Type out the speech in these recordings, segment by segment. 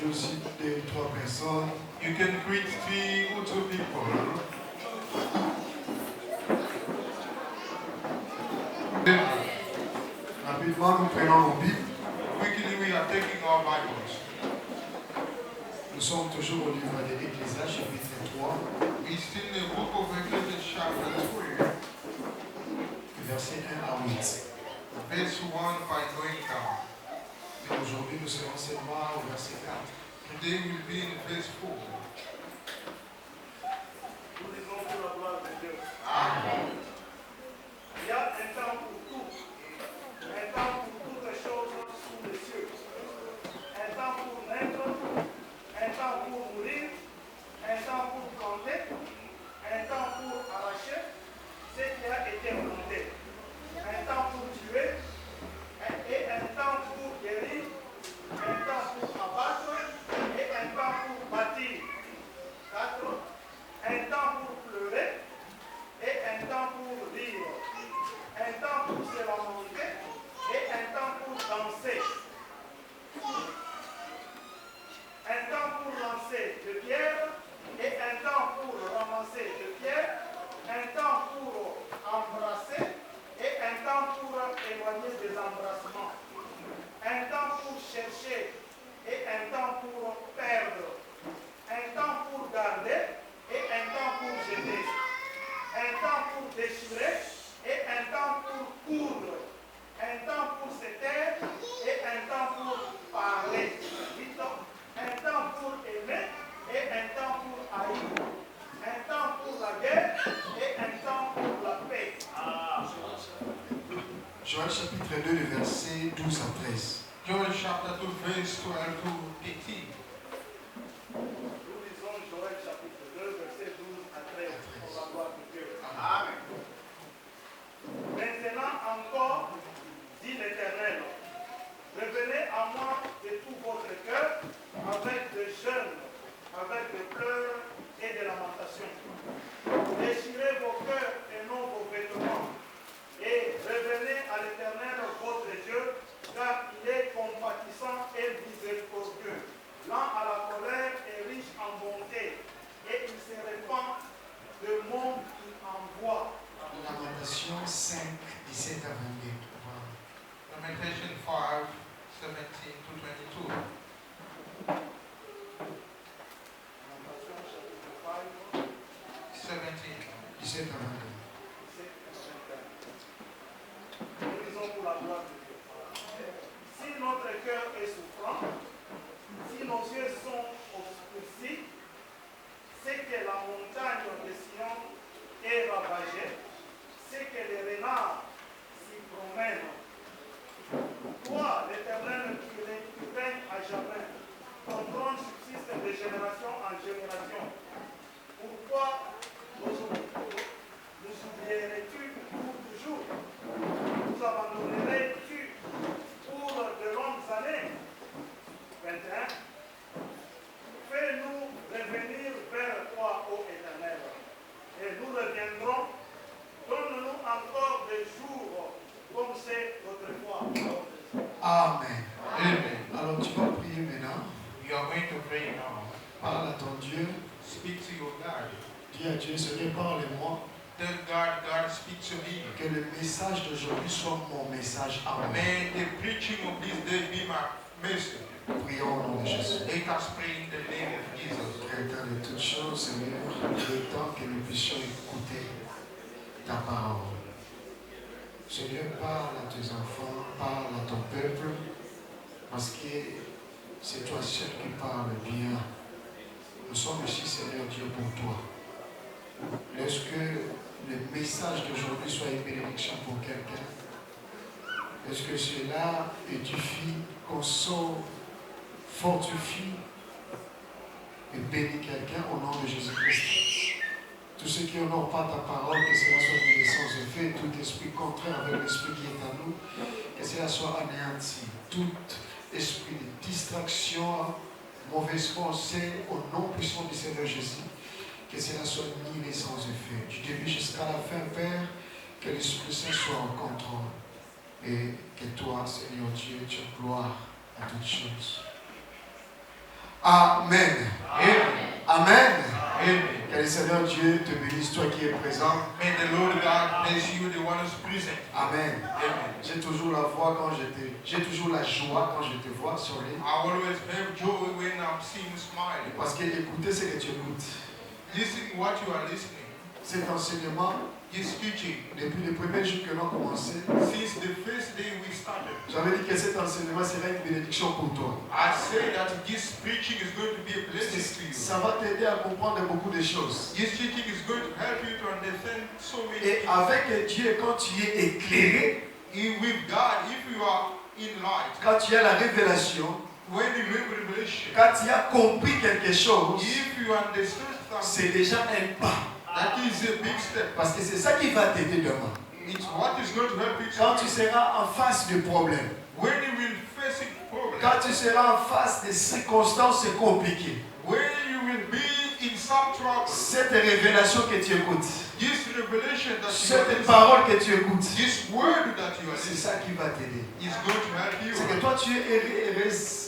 saluer aussi 2 ou 3 personnes. You can greet 3 or 2 people. Rapidement, nous prenons nos Bibles. Quickly, we are taking our Bibles. Nous sommes toujours au livre de l'Ecclésiaste, chapitre 3. We still in the book of Ecclesiastes, chapter 3. Verset 1 à 8. Verse 1 by going down. Et aujourd'hui, nous serons seulement au verset 4. Today will be in verse 4. Nous disons pour la gloire de Dieu. Amen. Il y a un temps pour tout. Un temps pour toutes les choses sous les cieux. Un temps pour naître. Un temps pour mourir. Un temps pour planter. Un temps pour arracher ce qui a été planté. Un temps pour tuer. Et un temps pour guérir. Un temps pour abattre. Et un temps pour bâtir. 4. Un temps pour pleurer. Et un temps pour rire. Un temps pour se lamenter et un temps pour danser. Un temps pour lancer de pierres et un temps pour ramasser de pierres. Un temps pour embrasser et un temps pour éloigner des embrassements. Un temps pour chercher et un temps pour perdre. Un temps pour garder et un temps pour jeter. Un temps pour déchirer et un temps pour coudre, un temps pour se taire et un temps pour parler, un temps pour aimer et un temps pour haïr, un temps pour la guerre et un temps pour la paix. Joël chapitre 2, le verset 12 à 13. Joel chapter 2, verse 12 to 18. Nous lisons Joël chapitre 2, verset 12 à 13, pour la gloire de Dieu. Amen. Maintenant encore, dit l'Éternel, revenez à moi de tout votre cœur, avec de jeûnes, avec de pleurs et de lamentations. Déchirez vos cœurs et non vos vêtements, et revenez à l'Éternel votre Dieu, car il est compatissant et miséricordieux, lent à la colère et riche en bonté, et il se répand de monde qu'il envoie. Lamentation 5, 17 à 22. Lamentation 5, 17 to 22. Lamentation chapitre 5, 17 à 22. nous lisons pour la gloire de Dieu. Si notre cœur est souffrant, si nos yeux sont obscurcis, c'est que la montagne de Sion est ravagée, c'est que les renards s'y promènent. Toi, l'Éternel qui règne à jamais, ton trône subsiste de génération en génération. Pourquoi nous oublierais-tu pour toujours? Nous abandonnerais-tu pour de longues années? 21. Fais-nous revenir vers toi, ô Éternel, et nous reviendrons. Donne-nous encore des jours comme c'est autrefois. Amen. Amen. Alors tu vas prier maintenant. You are going to pray now. Parle à ton Dieu. Speak to your God. Dis à Dieu, Seigneur, parle-moi. Tell God, God speak to me. Que le message d'aujourd'hui soit mon message à moi. May the preaching of this day be my message. Prions au nom de Jésus. Let us pray in the name of Jesus. Créateur de toutes choses, Seigneur, il est temps que nous puissions écouter ta parole. Seigneur, parle à tes enfants, parle à ton peuple, parce que c'est toi seul qui parles bien. Nous sommes ici, Seigneur Dieu, pour toi. Laisse que le message d'aujourd'hui soit une bénédiction pour quelqu'un. Laisse que cela édifie, console, fortifie et bénit quelqu'un au nom de Jésus-Christ. Tous ceux qui n'honorent pas ta parole, que cela soit mis sans effet, tout esprit contraire avec l'esprit qui est à nous, que cela soit anéanti. Tout esprit de distraction, mauvaise pensée, au nom puissant du Seigneur Jésus, que cela soit mis sans effet. Du début jusqu'à la fin, Père, que l'Esprit Saint soit en contrôle. Et que toi, Seigneur Dieu, tu as gloire à toutes choses. Amen. Amen. Amen. Amen. Que le Seigneur Dieu te bénisse, toi qui es présent. May the Lord God bless you, the one who's present. Amen. Amen. J'ai toujours la joie quand j'ai toujours la joie quand je te vois sur les. I always have joy when I'm seeing you smiling. Parce que écouter ce que tu écoutes. Listen what you are listening. Cet enseignement, This teaching, depuis le premier jour que l'on a commencé, since the first day we started, j'avais dit que cet enseignement serait une bénédiction pour toi. I say that this preaching is going to be a Parce que blessing to you. ça va t'aider à comprendre beaucoup de choses. This teaching is going to help you to understand so many Et things. avec Dieu, quand tu es éclairé, With God, if you are in light, quand tu as la révélation, when you have revelation, quand tu as compris quelque chose, if you understand something, c'est déjà un pas. that is a big step. Parce que c'est ça qui va t'aider demain. It's what is going to help you Quand tu today. seras en face de problèmes, When you will face a problem, quand tu seras en face de circonstances compliquées, when you will be in some trouble, cette révélation que tu écoutes, this revelation that you are cette listening, parole que tu écoutes, this word that you are c'est listening, ça qui va t'aider. is going to help you. C'est que toi tu es heureuse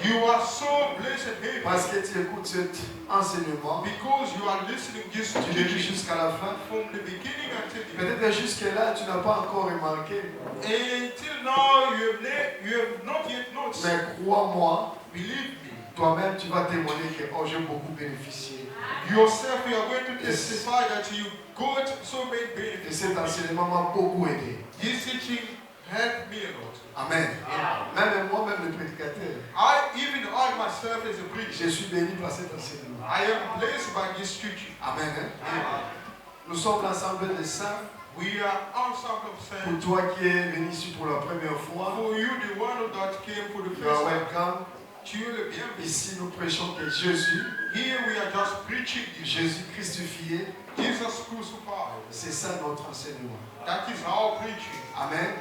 You are so blessed here parce que tu écoutes cet enseignement because you are listening this du début teaching jusqu'à la fin. from the beginning until the end. Peut-être que jusque-là, tu n'as pas encore remarqué. Until now, you have not yet noticed. Mais crois-moi, Believe me, toi-même, tu vas témoigner que oh, j'ai beaucoup bénéficié. yourself, you are going to testify that you got so many Et benefits. cet enseignement m'a beaucoup aidé. This teaching helped me a lot. Amen. Même moi-même, le prédicateur, Even I myself as a preacher, je suis béni par cet enseignement. I am blessed by this teaching. Amen. Hein? Amen. Nous sommes l'ensemble des saints. We are ensemble of Pour saints. toi qui es venu ici pour la première fois, For you, the one that came for the you are first time, welcome. tu es le bienvenu. Ici, nous prêchons que Jésus, Here we are just preaching Jesus. Jésus crucifié, Jesus crucified. c'est ça notre enseignement. That is our preaching. Amen.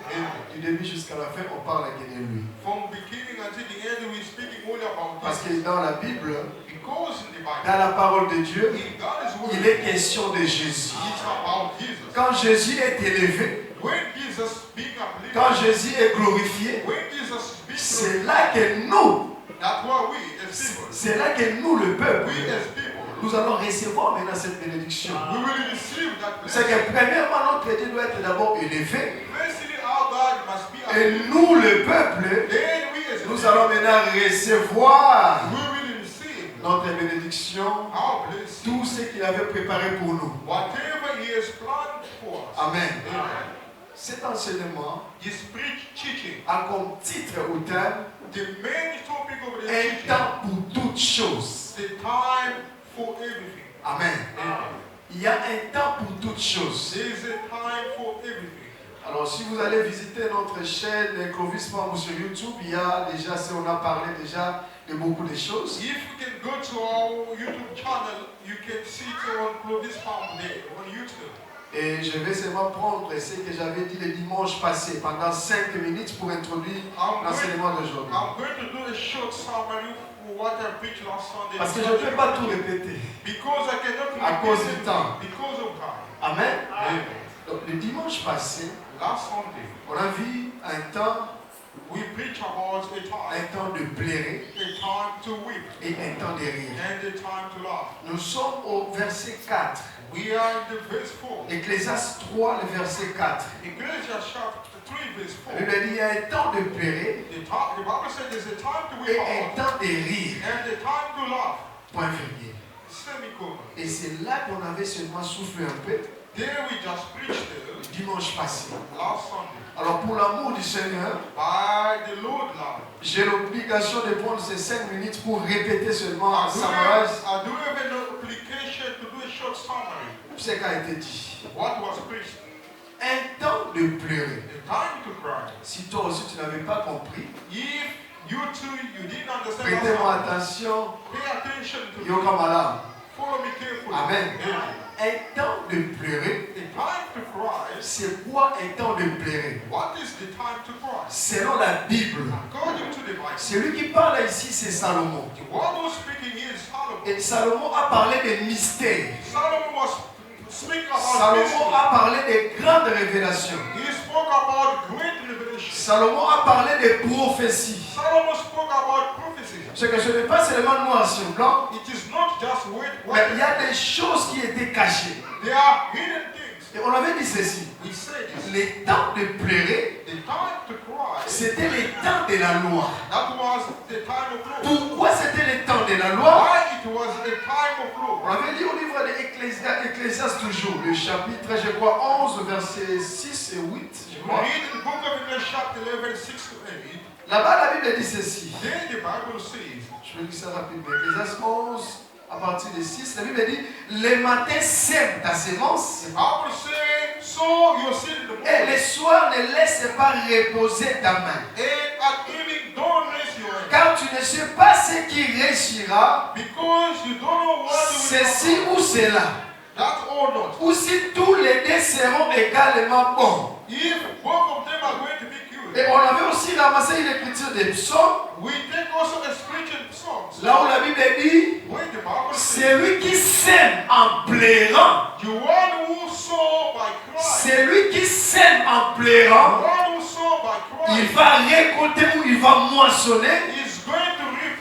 Et du début jusqu'à la fin, on parle que de lui. From beginning until the end, we're speaking only about Parce this. que dans la Bible, Because in the Bible, dans la parole de Dieu, in God's word, il est question de Jésus. it's about Jesus. Quand Jésus est élevé, When Jesus being uplifted, quand Jésus est glorifié, when Jesus being c'est là que nous, that's why we as people, c'est là que nous, le peuple, we as people, nous allons recevoir maintenant cette bénédiction. we will receive that C'est blessing. que premièrement, notre Dieu doit être d'abord élevé. Firstly, our God must be Et uplifted. nous, le peuple, Then we as nous people, allons maintenant recevoir we will receive notre bénédiction, our blessing. tout ce qu'il avait préparé pour nous. Whatever He has planned for us. Amen. Amen. Cet enseignement This teaching, a comme titre ou thème the main topic of the un teaching, temps pour toutes choses. the time for everything. Amen. Amen. Il y a un temps pour toutes choses. There is a time for everything. Alors, si vous allez visiter notre chaîne Clovis Pambou sur YouTube, il y a déjà, on a parlé déjà de beaucoup de choses. If you can go to our YouTube channel, you can see it on Clovis Farm there on YouTube. Et je vais seulement prendre ce que j'avais dit le dimanche passé, pendant 5 minutes pour introduire l'enseignement d'aujourd'hui. I'm going to do a short summary for what I preached last Sunday. Parce que je ne peux pas tout répéter. Because I cannot À cause repeat du it temps. because of time. Amen. Amen. Donc, le dimanche passé, Last Sunday, on a vu un temps we preached about a time de pleurer to weep, et un temps de rire. and a time to laugh. Nous sommes au verset 4. We are in the verse 4. Ecclésiaste 3, le verset 4. Ecclesiastes chapter 3, verse 4. Il dit il y a un temps de pleurer The Bible says there's a time to et weep un out temps de rire. and a time to laugh. Point virgule. Semicolon. Et c'est là qu'on avait seulement soufflé un peu There we just preached dimanche passé. last Sunday. Alors pour l'amour du Seigneur, By the Lord love. j'ai l'obligation de prendre ces 5 minutes pour répéter seulement en I do summarize have an application to do a short summary. ce qui a été dit. What was preached? Un temps de pleurer. The time to cry. Si toi aussi tu n'avais pas compris, If you too, you didn't understand prêtez-moi that, attention. pay attention to me. Yokamala. Follow me carefully. Amen. Amen. Un temps de pleurer. The time to cry. C'est quoi un temps de pleurer? What is the time to cry? Selon la Bible, According to the Bible, celui qui parle ici, c'est Salomon. the one who's speaking is Solomon. Et Salomon a parlé des mystères. Solomon was speaking about Salomon mystery. a parlé des grandes révélations. He spoke about great revelation. Salomon a parlé des prophéties. Solomon spoke about prophecy. C'est que ce n'est pas seulement noir sur blanc, It is not just white. mais il y a des choses qui étaient cachées. There are hidden things. Et on avait dit ceci. We say this. Les temps de pleurer, The time to cry. c'était les temps de la loi. That was the time of law. Pourquoi c'était les temps de la loi? Why it was a time of On law? avait dit au livre de Ecclésiaste toujours, le chapitre, je crois, 11, versets 6 et 8, je We crois. read in the book of Ecclesiastes chapter 11, 6 to 8. Là-bas, la Bible dit ceci. Then the Bible says, Je vais lire ça rapidement. Ecclésiaste 11, à partir de 6, la Bible dit, les matins sème ta sémence, the Bible says, sow your seed in the et morning, le soir ne laisse pas reposer ta main. and at evening don't rest your hand, Car tu ne sais pas ce qui réussira, because you don't know what you will ceci come. ou cela, That or not. ou si tous les deux seront également bons. If both of them are going to be cured, Et on avait aussi ramassé une écriture des psaumes, we take also a spiritual songs. là où la Bible dit, When the Bible says, celui qui sème en pleurant, the one who sow by crying, celui qui sème en the pleurant, one who sow by il crying, va récolter ou il va moissonner is going to reap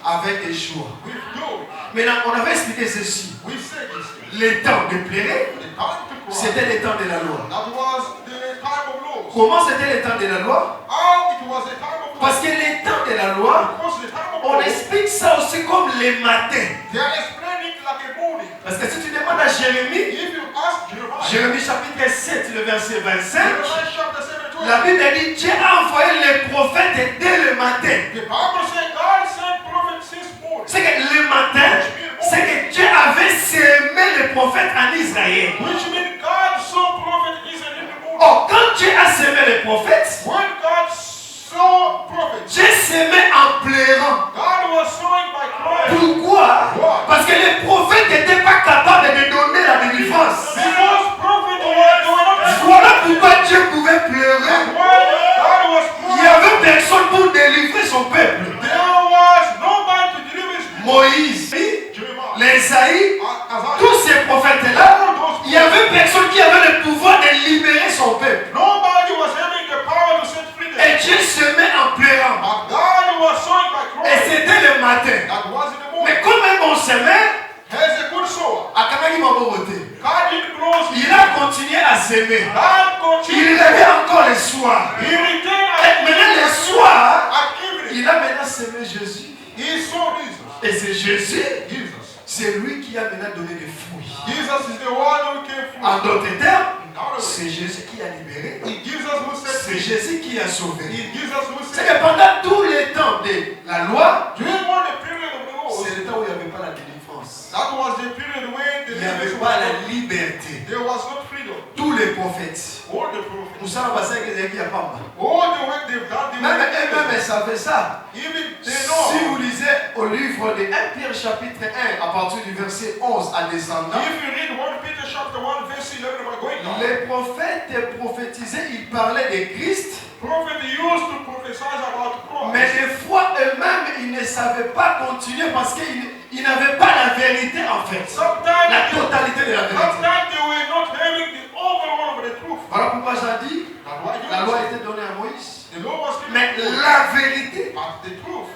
avec des joies. with joy. Maintenant, on avait expliqué ceci. We say this thing. Les temps de pleurer, The time to cry, c'était les temps de la loi. that was the time of laws. Comment c'était les temps de la loi? How it was the time of laws. Parce que les temps de la loi, Because the time of on laws, explique ça aussi comme les matins. they are explaining it like a morning. Parce que si tu demandes à Jérémie, If you ask Jeremiah, Jérémie chapitre 7, le verset 25, Jeremiah chapter 7, 12, la Bible dit Dieu a envoyé les prophètes dès le matin. the Bible says God sent prophets since morning. C'est que le matin, c'est que Dieu avait sémé les prophètes en Israël. Which means God saw prophet Israel in the morning. Or, quand Dieu a sémé les prophètes, When God saw prophets, Dieu sémait en pleurant. God was sowing by crying. Pourquoi? Parce que les prophètes n'étaient pas capables de donner la délivrance. Because prophets were not. Voilà pourquoi Dieu pouvait pleurer. When God was Il n'y crying, avait personne pour délivrer son peuple. there was nobody to deliver his people. Moïse, Jeremiah, les Isaïe, Isaiah, tous ces prophètes-là, il n'y avait personne qui avait le pouvoir de libérer son peuple. nobody was having the power to set free them. Et Dieu se met en pleurant. But God was sowing by Et crying. c'était le matin. That was in the morning. Mais comme un bon semeur, As a good sower, à Kanaki Mabobote, God didn't close his il a continué à s'aimer. God Il continued. revient encore le soir. He returned Et at maintenant le evening. soir, At evening, il a maintenant semé Jésus. he saw Jesus. Et c'est Jésus, Jesus. c'est lui qui a maintenant donné les fruits. Jesus is the one who came through. En d'autres termes, In other words, c'est Jésus qui a libéré. He gives us who set C'est free. Jésus qui a sauvé. He gives us who C'est set que pendant tous les temps de la loi, free. During all the period of the laws, c'est le temps où il n'y avait pas la délivrance. that was the period when the Il n'y avait leaders pas were la not- liberté. there was not freedom. Tous les prophètes. All the prophets, Nous sommes passés avec les qui a pas. all the work they've done, they Même were eux-mêmes savaient ça. even they Si know. vous lisez au livre de 1 Pierre chapitre 1 à partir du verset 11 à descendant, If you read 1 Peter chapter 1 verse 11 about going down, les prophètes prophétisaient, ils parlaient de Christ, prophet used to prophesy about mais Christ. des fois eux-mêmes ils ne savaient pas continuer parce qu'ils n'avaient pas la vérité en fait. Sometimes, La totalité de la vérité. sometimes they were not having the overall of the truth. Voilà pourquoi j'ai dit, That's why la loi a été donnée à Moïse, the law was given mais to Moses. la vérité, But the truth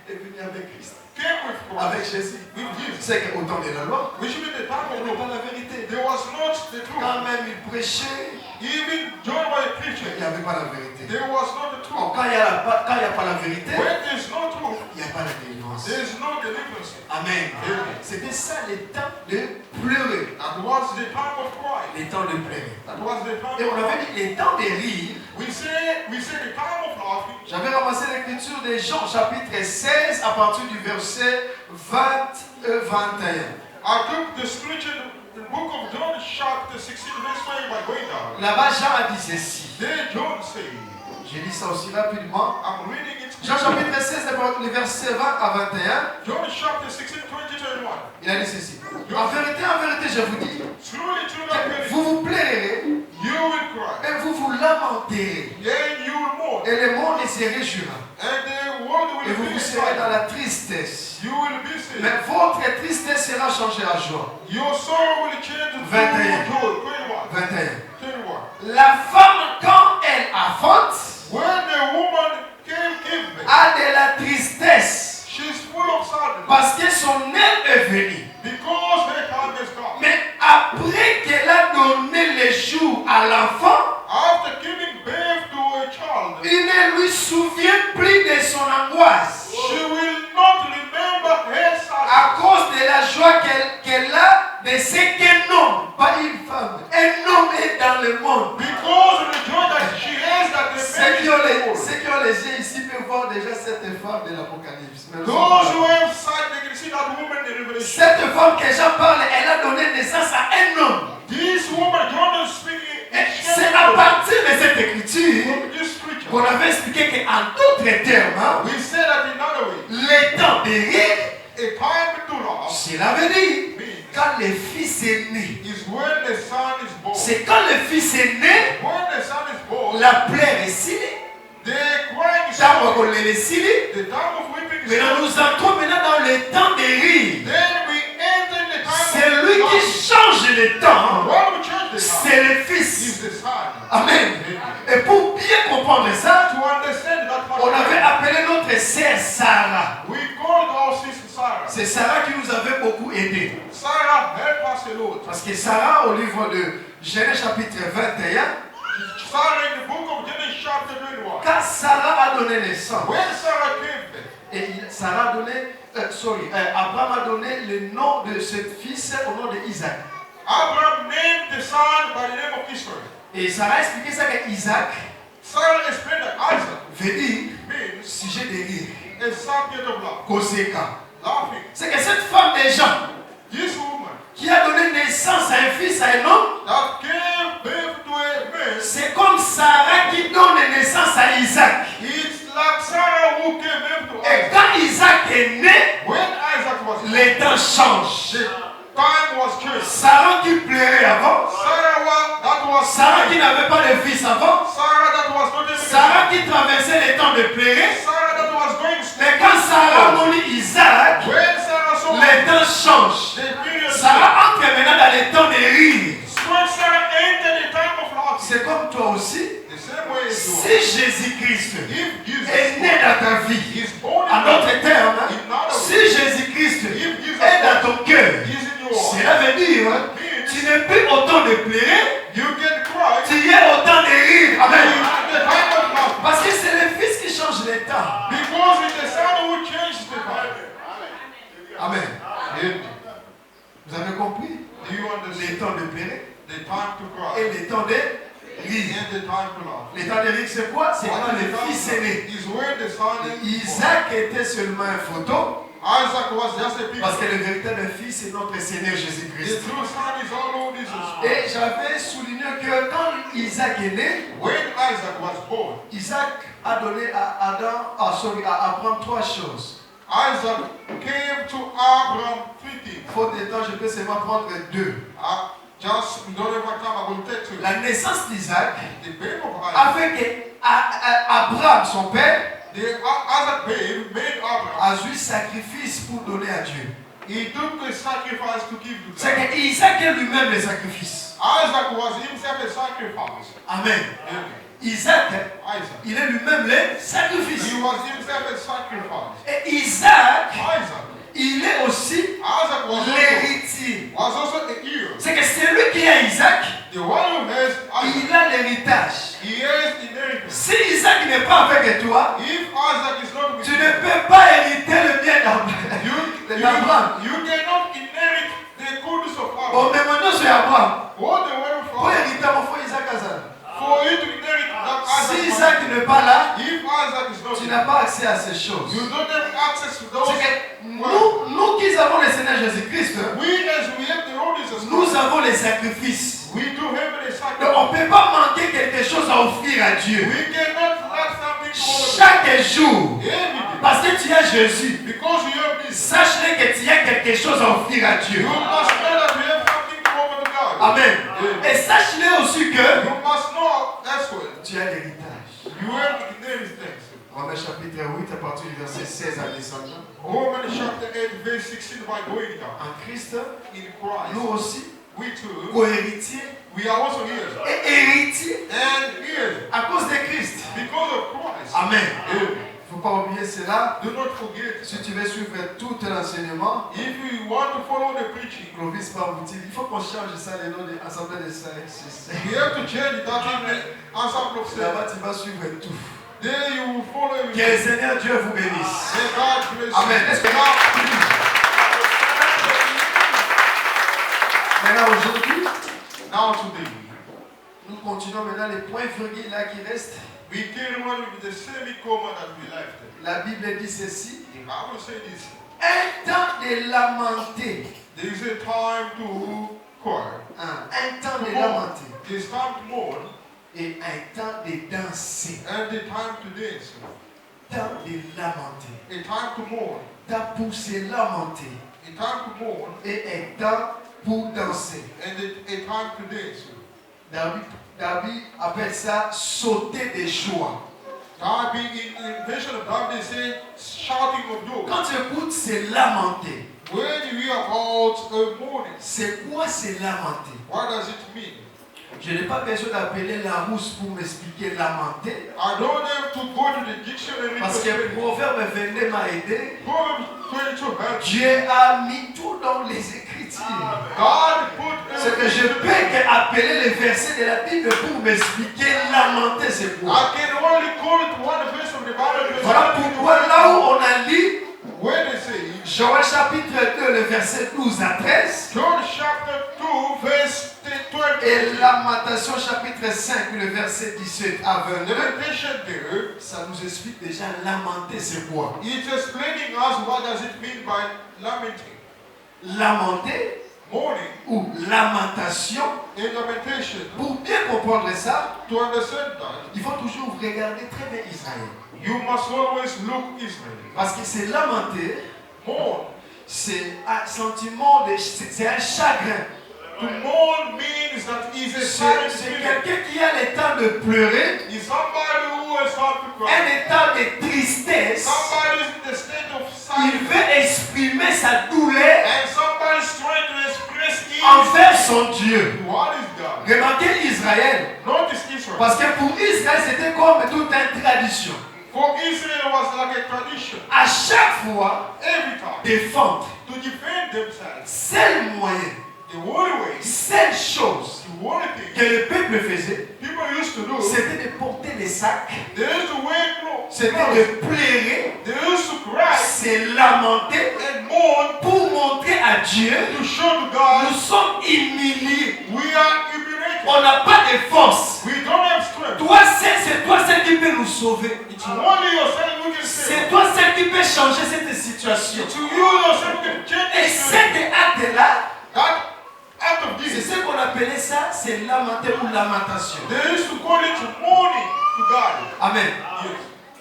est venue avec Christ, came with Christ. avec Jésus. With Jesus. C'est qu'au temps de la loi, Which means the time il of n'y avait law, pas la vérité. there was not the truth. Quand même il prêchait, Even John was il preaching. n'y avait pas la vérité. There was not the Or, truth. quand il n'y a pas la vérité, When there's no truth, il n'y a pas la délivrance. there's no deliverance. Amen. Amen. C'était ça les temps de pleurer. That was the time of crying. Les temps de pleurer. That was the time Et on of avait dit les temps de rire. We say the time of laughing. J'avais ramassé l'écriture de Jean chapitre 16 à partir du verset 21. I took the scripture, the book of John chapter 16 verse 5 by going down. Là-bas, Jean a dit ceci. There John said, J'ai lu ça aussi rapidement. I'm reading it. Jean chapitre 16, les versets 20 à 21. John chapter 16, 20 to 21. Il a dit ceci. En vérité, je vous dis, Truly, truly, I tell you, vous vous plairez you will cry, et vous vous lamenterez. and you will mourn, Et le monde se réjouira. and the world Et will vous be vous serez dans silent. la tristesse. You will be sad. Mais votre tristesse sera changée en joie. Your sorrow will change to 21. joy. 21. 21. 21. La femme, quand elle affante, When the woman gave birth, a de la tristesse She's full of sadness parce que son heure est venue. because her time has come. Mais après qu'elle a donné le jour à l'enfant, After giving birth to a child, il ne lui souvient plus de son angoisse she will not remember her à sadness cause de la joie qu'elle a de ce qu'un homme, pas une femme, un homme est dans le monde. because of the joy that she has that the Ceux baby qui ont is born. ceux qui ont les yeux ici peuvent voir déjà cette femme de l'Apocalypse. Mais Those who have sight, they can see that woman in Revelation. cette femme que j'en parle, elle a donné naissance à un homme. This woman, John is speaking, Et c'est à partir de cette écriture from this scripture. qu'on avait expliqué qu'en d'autres termes, hein, We said that in another way, le temps de rire, a time to love cela veut dire means quand le fils est né. is when the son is born. C'est quand le fils est né, When the son is born, la plaie est scellée. the crying is Tant over. qu'on est scellé, The time of weeping is maintenant over. nous entrons maintenant dans le temps de rire. Then we enter in the time C'est of lui qui love. change le temps. When we change the time, C'est le fils. is the son. Amen. Et pour bien comprendre ça, To understand that on avait part, appelé notre sœur Sarah. we called our sister Sarah. C'est Sarah qui nous avait beaucoup aidé. Sarah helped us a lot. Parce que Sarah, au livre de Genèse chapitre 21, Sarah in the book of Genesis chapter 21. quand Sarah a donné naissance, When Sarah gave birth, Sarah a donné, Abraham a donné le nom de ce fils au nom de Isaac. Abraham named the son by the name of Israel. Et Sarah a expliqué ça que Isaac Sarah explained that Isaac veut dire means sujet de rire, a subject of love, conséquent. laughing. C'est que cette femme déjà This woman qui a donné naissance à un fils, à un homme, that gave birth to a man, c'est comme Sarah qui donne naissance à Isaac. it's like Sarah who gave birth to Et Isaac. quand Isaac est né, When Isaac was born, les temps changent. the time was changed. Sarah qui pleurait avant, Sarah qui n'avait pas de fils avant, Sarah that was not even Sarah qui traversait les temps de pleurer, Sarah that was going mais quand Sarah a connu Isaac, when Sarah saw les temps changent. the period, Sarah entre maintenant dans les temps de rire. when Sarah entered the time of love, C'est comme toi aussi. the same way as you. Si Jésus-Christ If Jesus est né dans ta vie, is born en in d'autres termes, hein, in other si words, Jésus-Christ est dans ton cœur, He's in your heart. cela veut dire, hein, tu n'es plus autant de pleurer, You can cry. tu es autant de rire. Amen. At the time of love, Parce que c'est le Fils qui change les temps. because it's the Son who changed the time. Amen. Amen. Vous avez compris? Do you Les understand? temps de pleurer The time to cry et les temps de rire. and the time to love. Les temps de rire, c'est quoi? C'est quand le Fils est né. Is when the Son is born. Isaac était seulement un photo, Isaac was just a parce que picture. le véritable Fils est notre Seigneur The Jésus-Christ. true Son is all who Jesus. Et j'avais souligné que quand Isaac est né, When Isaac was born, Isaac a donné à à Abraham trois choses. Isaac came to Abraham 3 things. Faute de temps, je peux seulement prendre deux. Just we don't have time, I will take to you. La naissance d'Isaac The babe of Isaac. a fait que Abraham, son père, Isaac babe made Abraham. a eu sacrifice pour donner à Dieu. He took a sacrifice to give to C'est God. que Isaac est lui-même le sacrifice. Isaac was himself a sacrifice. Amen. Amen. Isaac, Isaac. il est lui-même le sacrifice. He was himself a sacrifice. Et Isaac, Isaac. il est aussi Isaac l'héritier. was also a heir. C'est que c'est lui qui a Isaac, The one who has Isaac, il a l'héritage. he has inheritance. Si Isaac n'est pas avec toi, If Isaac is not with tu you, ne peux pas hériter le bien d'Abraham. you cannot inherit the goodness of Abraham. Bon, mais maintenant c'est Abraham. What the word of Pour Abraham, hériter mon frère Isaac Azar. for you to inherit that Si Isaac, Isaac n'est pas là, if Isaac is not tu with n'as pas accès à ces choses. you, you don't have access to those. C'est que nous qui avons le Seigneur Jésus-Christ, We as we have the Lord Jesus nous Christ, avons les sacrifices. we do have a Donc sacrifice. on ne peut pas manquer quelque chose à offrir à Dieu. We cannot lack something to offer. Chaque jour, Every day. parce que tu as Jésus, Because you have this, sache-le que tu as quelque chose à offrir à Dieu. you must know that you have something to offer to God. Amen. Et sache-le aussi que You must know that's what tu as l'héritage. you have inheritance. Romains chapitre 8 à partir du verset 16 à descendant. Romans chapter 8 verse 16 by going down. En Christ, In Christ, nous aussi, we too, co-héritiers we are also heirs. et héritiers And heirs à cause de Christ. because of Christ. Amen. Amen. Il ne faut pas oublier cela. Do not forget. Si tu veux suivre tout l'enseignement, If you want to follow the preaching, Clovis Pambouti, il faut qu'on change ça, les noms de l'Assemblée des Saints. you have to change that in the ensemble of saints. Là-bas, tu vas suivre tout. There you will follow Que everything. le Seigneur Dieu vous bénisse. May God bless Amen. you. Est-ce que maintenant, aujourd'hui, Now today, nous continuons maintenant les points virgules là qui restent. we carry on with the semi-colon that we left. La Bible dit ceci. The Bible says this. Un temps de lamenter. There is a time to cry. Un temps de lamenter. There is time to mourn Et un temps de danser. and the time to dance. Temps de lamenter. A time to mourn. Temps pour se lamenter. A time to mourn Et un temps pour danser. and a time to dance. David appelle ça sauter de joie. That being in version of David, they say shouting of joy. Quand tu écoutes se lamenter, When you hear about a mourning, c'est quoi se lamenter? what does it mean? Je n'ai pas besoin d'appeler Larousse pour m'expliquer lamenter. I don't have to go to the dictionary Parce que le Proverbe 22 m'a aidé. Proverbs 22 helps. Dieu a mis tout dans les Écritures. God put Ce que je peux appeler les versets de la Bible pour m'expliquer lamenter, c'est quoi? I can only call it one verse of the Bible. Voilà pourquoi là où on a lu When they say Joël chapitre 2, le verset 12 à 13, John chapter 2, verse 12. et Lamentation chapitre 5, le verset 17 à 22, Lamentation there, ça nous explique déjà lamenter, c'est quoi? it's explaining us what does it mean by lamenting. Lamenter Mourning ou lamentation, and lamentation. pour bien comprendre ça, To understand that, il faut toujours regarder très bien Israël. you must always look Israel. Parce que c'est lamenter, Mourn. c'est un sentiment, c'est un chagrin. To mourn means that is a C'est silent spirit. quelqu'un qui a le temps de pleurer, Is somebody who has started to un cry. état de tristesse. Somebody is in the state of Il silence. veut exprimer sa douleur And somebody is trying to express it. envers son Dieu. What is God? Remarquez Israël. Notice Israel. Parce que pour Israël, c'était comme toute une tradition. For Israel was like a tradition. À chaque fois, Every time. défendre. To defend themselves. Seul moyen, The only way, seule chose the only thing que le peuple faisait, people used to do, c'était de porter des sacs, they used to wear clothes. c'était de pleurer, They used to cry se lamenter and mourn pour montrer à Dieu, to show to God nous sommes humiliés. we are humiliated. On n'a pas de force. We don't have strength. Toi seul, c'est toi seul qui peux nous sauver. It's only yourself who can save. C'est toi seul qui peux changer cette situation. To you yourself who can change Et it. cet acte-là, That act of c'est this, ce qu'on appelait ça, c'est lamenter ou lamentation. they used to call it mourning to God. Amen. Yes.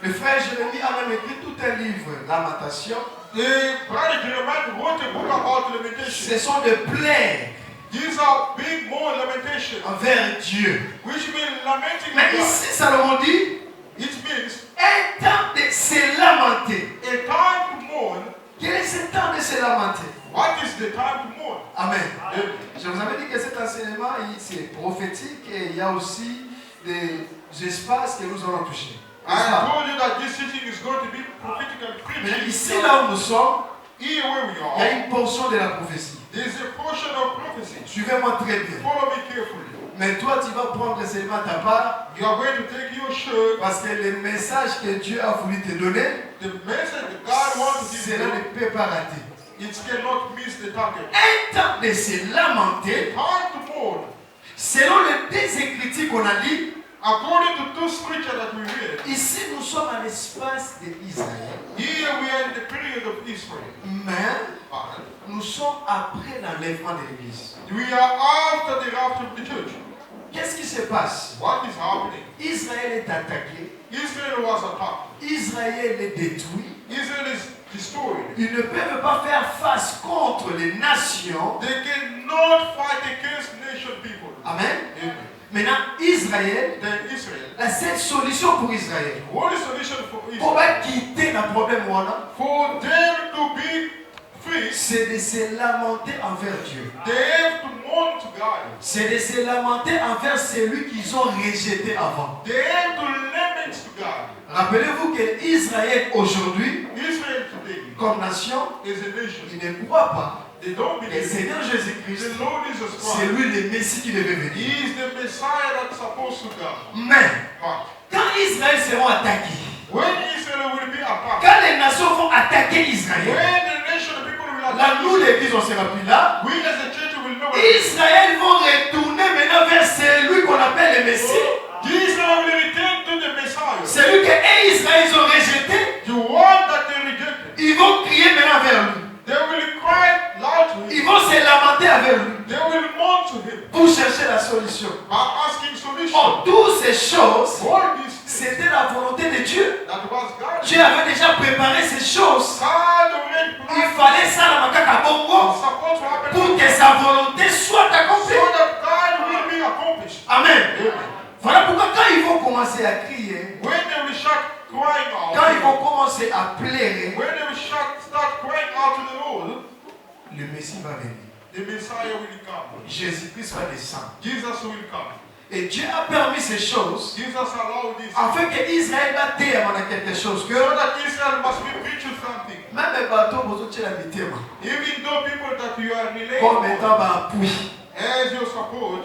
Le frère Jérémie a même écrit tout un livre, Lamentation. The brother Jeremiah wrote a book about lamentation. Ce sont des plaies These are big mourn lamentations, envers Dieu. which mean lamenting Mais to God. ici, Salomon dit, It means un temps de se lamenter. a time to mourn. Quel est ce temps de se lamenter? What is the time to mourn? Amen. Amen. Je vous avais dit que cet enseignement, c'est prophétique et il y a aussi des espaces que nous allons toucher. I told you that this teaching is going to be prophetically Mais preaching. ici, là où nous sommes, Here where we il y a are, une portion de la prophétie. there is a portion of prophecy. Suivez-moi très bien. Follow me carefully. Mais toi, tu vas prendre seulement ta part You are going to take your shirt. parce que le message que Dieu a voulu te donner, The message that God wants to give cela you, ne peut pas rater. it cannot miss the target. Un temps de se lamenter, Time to mourn. selon les deux écritures qu'on a dit, According to two scriptures that we read, ici nous sommes à l'espace d'Israël, here we are in the period of Israel. mais But nous sommes après l'enlèvement de l'Église. we are after the rapture of the church. Qu'est-ce qui se passe? What is happening? Israël est attaqué, Israel was attacked. Israël est détruit. Israel is destroyed. Ils ne peuvent pas faire face contre les nations. They cannot fight against nation people. Amen. Amen. Maintenant, Israël, Then Israel, la seule solution pour Israël, what is the solution for pour Israel? quitter le problème, voilà, For them to be free, c'est de se lamenter envers Dieu. they have to mourn to God. C'est de se lamenter envers celui qu'ils ont rejeté avant. They have to lament obedience to God. Rappelez-vous que Israël aujourd'hui, Israel today comme nation, is a nation. il ne croit pas They don't que le believe Seigneur the Jésus-Christ, Lord Jesus c'est Christ. lui le Messie qui devait venir. He is the Messiah that's supposed to come. Mais, But quand Israël sera attaqué, when Israel will be attacked, quand les nations vont attaquer Israël, when the nation, the people will là, attack nous Israel, l'église, on ne sera plus là. we as a church will know. Israël vont retourner maintenant vers celui qu'on appelle le Messie. Israel will return to the Messiah. Celui que Israël ils ont rejeté, The one that they rejected. ils vont crier maintenant vers lui. They will cry loud to him. Ils vont se lamenter avec lui They will mourn to him pour chercher la solution. by asking solution. Oh, toutes ces choses, All these things c'était la volonté de Dieu. that was God. Dieu avait déjà préparé ces choses. God already Il planned fallait ça dans Makaka Bongo supposed to happen pour que sa volonté soit accomplie. so that God will be accomplished. Amen. Amen. Voilà pourquoi quand ils vont commencer à crier, When they will start crying out, quand ils vont commencer à pleurer, when they will start crying out to the Lord, le Messie va venir. the Messiah will come. Jésus-Christ va descendre. Jesus will come. Et Dieu a permis ces choses Jesus allowed this afin que Israël va taire pendant quelque chose. Que so that Israel must be preaching something. même les bateaux, vous avez la mitema. Even though people that you are Comme related étant appui, as your support,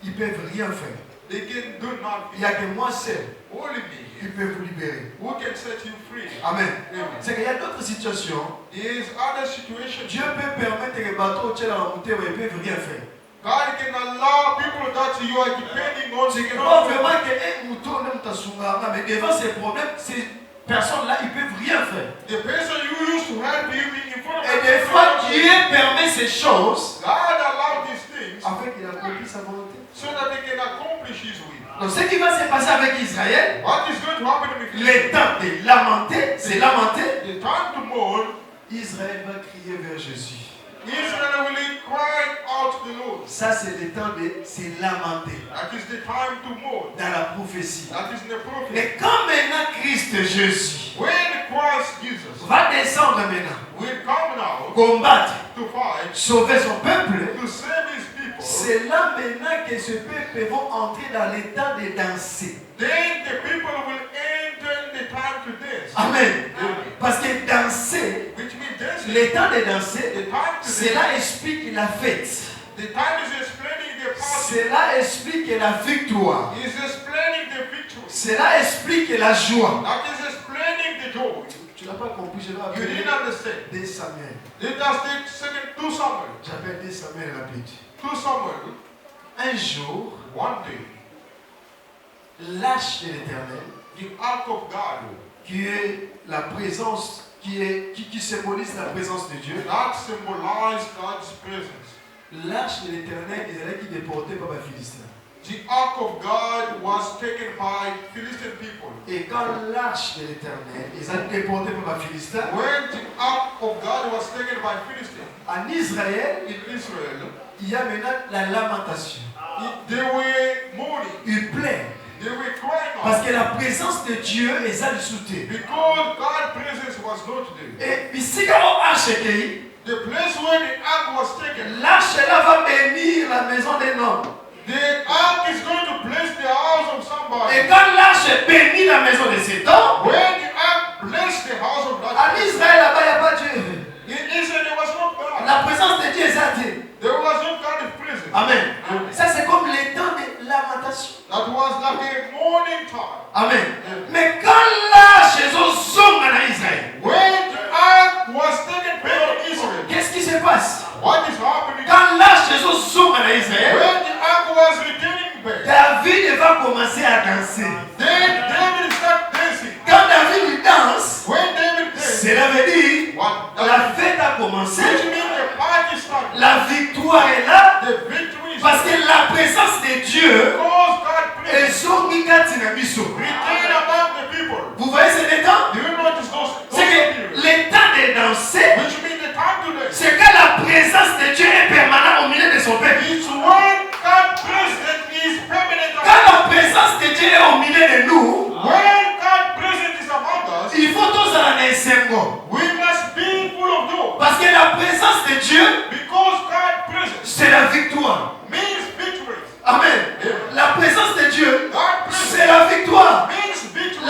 ils peuvent rien faire. they can do Il nothing. n'y a que moi seul Only me qui peut vous libérer. who can set you free. Amen. Amen. C'est qu'il y a d'autres situations. There is other situations. Dieu peut permettre que les bateaux tiennent la montée, mais ils ne peuvent rien faire. God can allow people that you are depending on. C'est They que cannot pas do vraiment que un mouton ne t'assouvera, mais devant ces problèmes, ces personnes-là, ils ne peuvent rien faire. The person you used to help you in front of Et des fois, Dieu permet ces choses God allowed these things afin qu'il accomplisse sa volonté. so that they can accomplish His will. Donc, ce qui va se passer avec Israël, What is going to happen with le temps de lamenter, c'est lamenter. the time to mourn? Israël va crier vers Jésus. Israel will cry out to the Lord. Ça, c'est le temps de se lamenter That is the time to mourn. dans la prophétie. That is the prophet. Mais quand maintenant Christ Jésus When Christ Jesus va descendre maintenant, will come now combattre, to fight, sauver son peuple, to save His people, c'est là maintenant que ce peuple vont entrer dans l'état de danser. then the people will enter the time to dance. Amen. Amen. Parce que danser, Which means dancing. l'état de danser, The time to cela dance. explique la fête. The time is explaining the party. Cela explique la victoire. Is explaining the victory. Cela explique la joie. That is explaining the joy. Tu n'as pas compris, je vais You appeler didn't understand. 2 Samuel. Let us take second 2 Samuel. J'appelle 2 Samuel rapide. 2 Samuel. Un jour, One day, l'arche de l'Éternel, the ark of God, qui est la présence, qui symbolise la présence de Dieu. that symbolized God's presence. L'arche de l'Éternel, ils allaient qui déportaient par les Philistins. The ark of God was taken by Philistine people. Et quand l'arche de l'Éternel, ils allaient déportés par les Philistins, When the ark of God was taken by Philistine en Israël, in Israel, il y a maintenant la lamentation. they were mourning. Ils pleurent. They were crying out. Parce que la présence de Dieu est à discuter. Because God's presence was not there. Et ici, quand on a acheté, The place where the ark was taken, l'arche là va bénir la maison d'un homme. the ark is going to bless the house of somebody. Et quand l'arche bénit la maison de cet homme, When the ark blessed the house of that en person, Israël là-bas, il n'y a pas Dieu. in Israel there was not God. La présence de Dieu est à Dieu. There was not God's presence. Amen. Ça, c'est comme le temps de lamentation. That was like a morning time. Amen. Mais quand l'arche est au sommet en Israël, When the ark was taken by Israel, qu'est-ce qui se passe? what is happening? Quand l'arche est au sommet en Israël, When the ark was returning back, David va commencer à danser. then David started dancing. Quand David il danse, When David danced, cela veut dire what? la fête a commencé, Which means the party started. la victoire est là, The victory is parce que la présence de Dieu because God est presence sur Mikati na biso. retain among the people. Vous voyez ce temps? Do you notice those C'est que periods? le temps de danser, Which means the time to dance. c'est quand la présence de Dieu est permanente au milieu de son peuple. It's when God's presence is permanent. Quand la présence de Dieu est au milieu de nous, When God's presence is among us, il faut tous aller ensemble. we must be full of joy. Parce que la présence de Dieu, Because God's presence c'est la victoire. means victory. Amen. La présence de Dieu, God's presence c'est la victoire. means victory.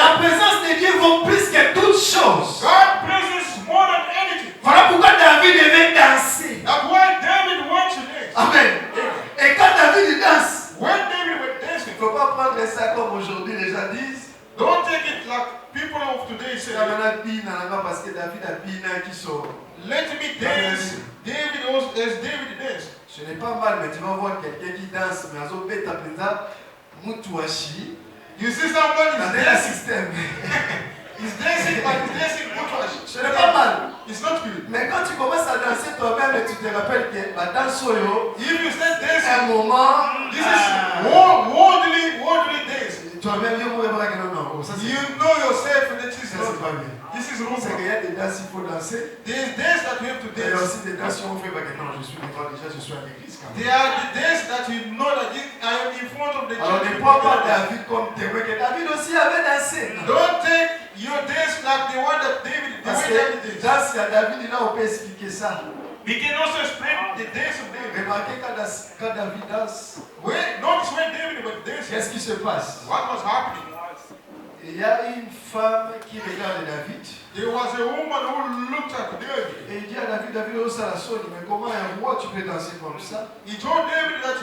Let me dance. David also, as David danced. Ce n'est pas mal, mais tu vas voir quelqu'un qui danse, mais azo beta penda mutuashi. You see someone Dans is le dancing. système. He's dancing, but he's dancing mutuashi. Ce n'est pas mal. It's not good. Mais quand tu commences à danser toi-même et tu te rappelles que la danse soyo, If you start un dancing, moment, this is worldly dance. toi-même, yo mourrais pas que non, non. Ça, You c'est know yourself that this is ça, c'est not. pas bien. This is wrong. C'est qu'il y a des danses, il faut danser. There's dance that you have to Et il y a dance. aussi des danses, on fait pas que non, je suis devant déjà, je suis à l'église quand même. There are the dance that you know that I am in front of the Alors church. ne prends pas David comme témoin, que David aussi avait dansé. Don't take your dance like the one that David, the Parce way que David did. danse, il y a David, là, on peut expliquer ça. We can also explain the dance of David. Remarquez quand David danse, Notice when David was dancing, qu'est-ce qui se passe? what was happening? Il y a une femme qui regarde David. There was a woman who looked at David. Et il dit à David, David, oh ça la sonne, mais comment un roi tu peux danser comme ça? He told David that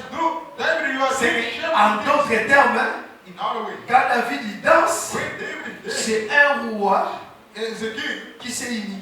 David, you are C'est doing en d'autres termes, hein, in our way. quand David il danse, When David danced, c'est un roi is a king. qui s'est humilié.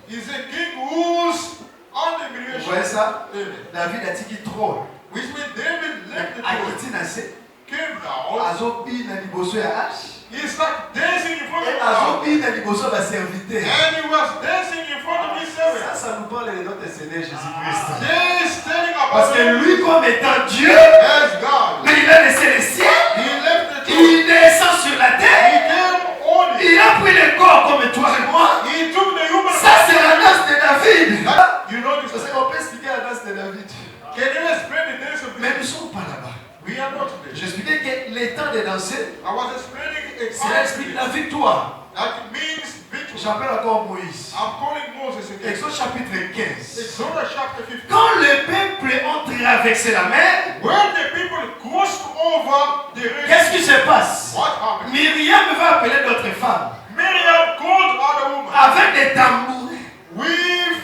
He's a king who's on the Vous voyez humiliation. ça? Amen. David a dit qu'il trône. Which means David left the A throne, Kiti Nassé, came down. Azobi na liboso ya H. He started dancing in front Et of God. Azobi na liboso ya serviteur. And he was dancing in front of his servant. Ça nous parle de notre Seigneur Jésus-Christ. They is telling Parce about que him lui, comme étant Dieu, as God. mais il a laissé le ciel, He left the throne. il descend sur la He terre, came on it. il a pris le corps comme toi et moi. He took the human Ça, c'est la danse de David. You know this. Parce qu'on peut expliquer la danse de David. Can you explain the dance of Mais nous David? ne sommes pas là-bas. We are not there. J'expliquais que le temps de danser, I was explaining cela explique la victoire. that means victory. J'appelle encore Moïse. I'm calling Moses again. Exode chapitre 15. Exodus chapter 15. Quand le peuple ont traversé la mer, When the people crossed over the river, qu'est-ce qui se passe? what happened? Myriam va appeler d'autres femmes Miriam called other women avec des tambours. with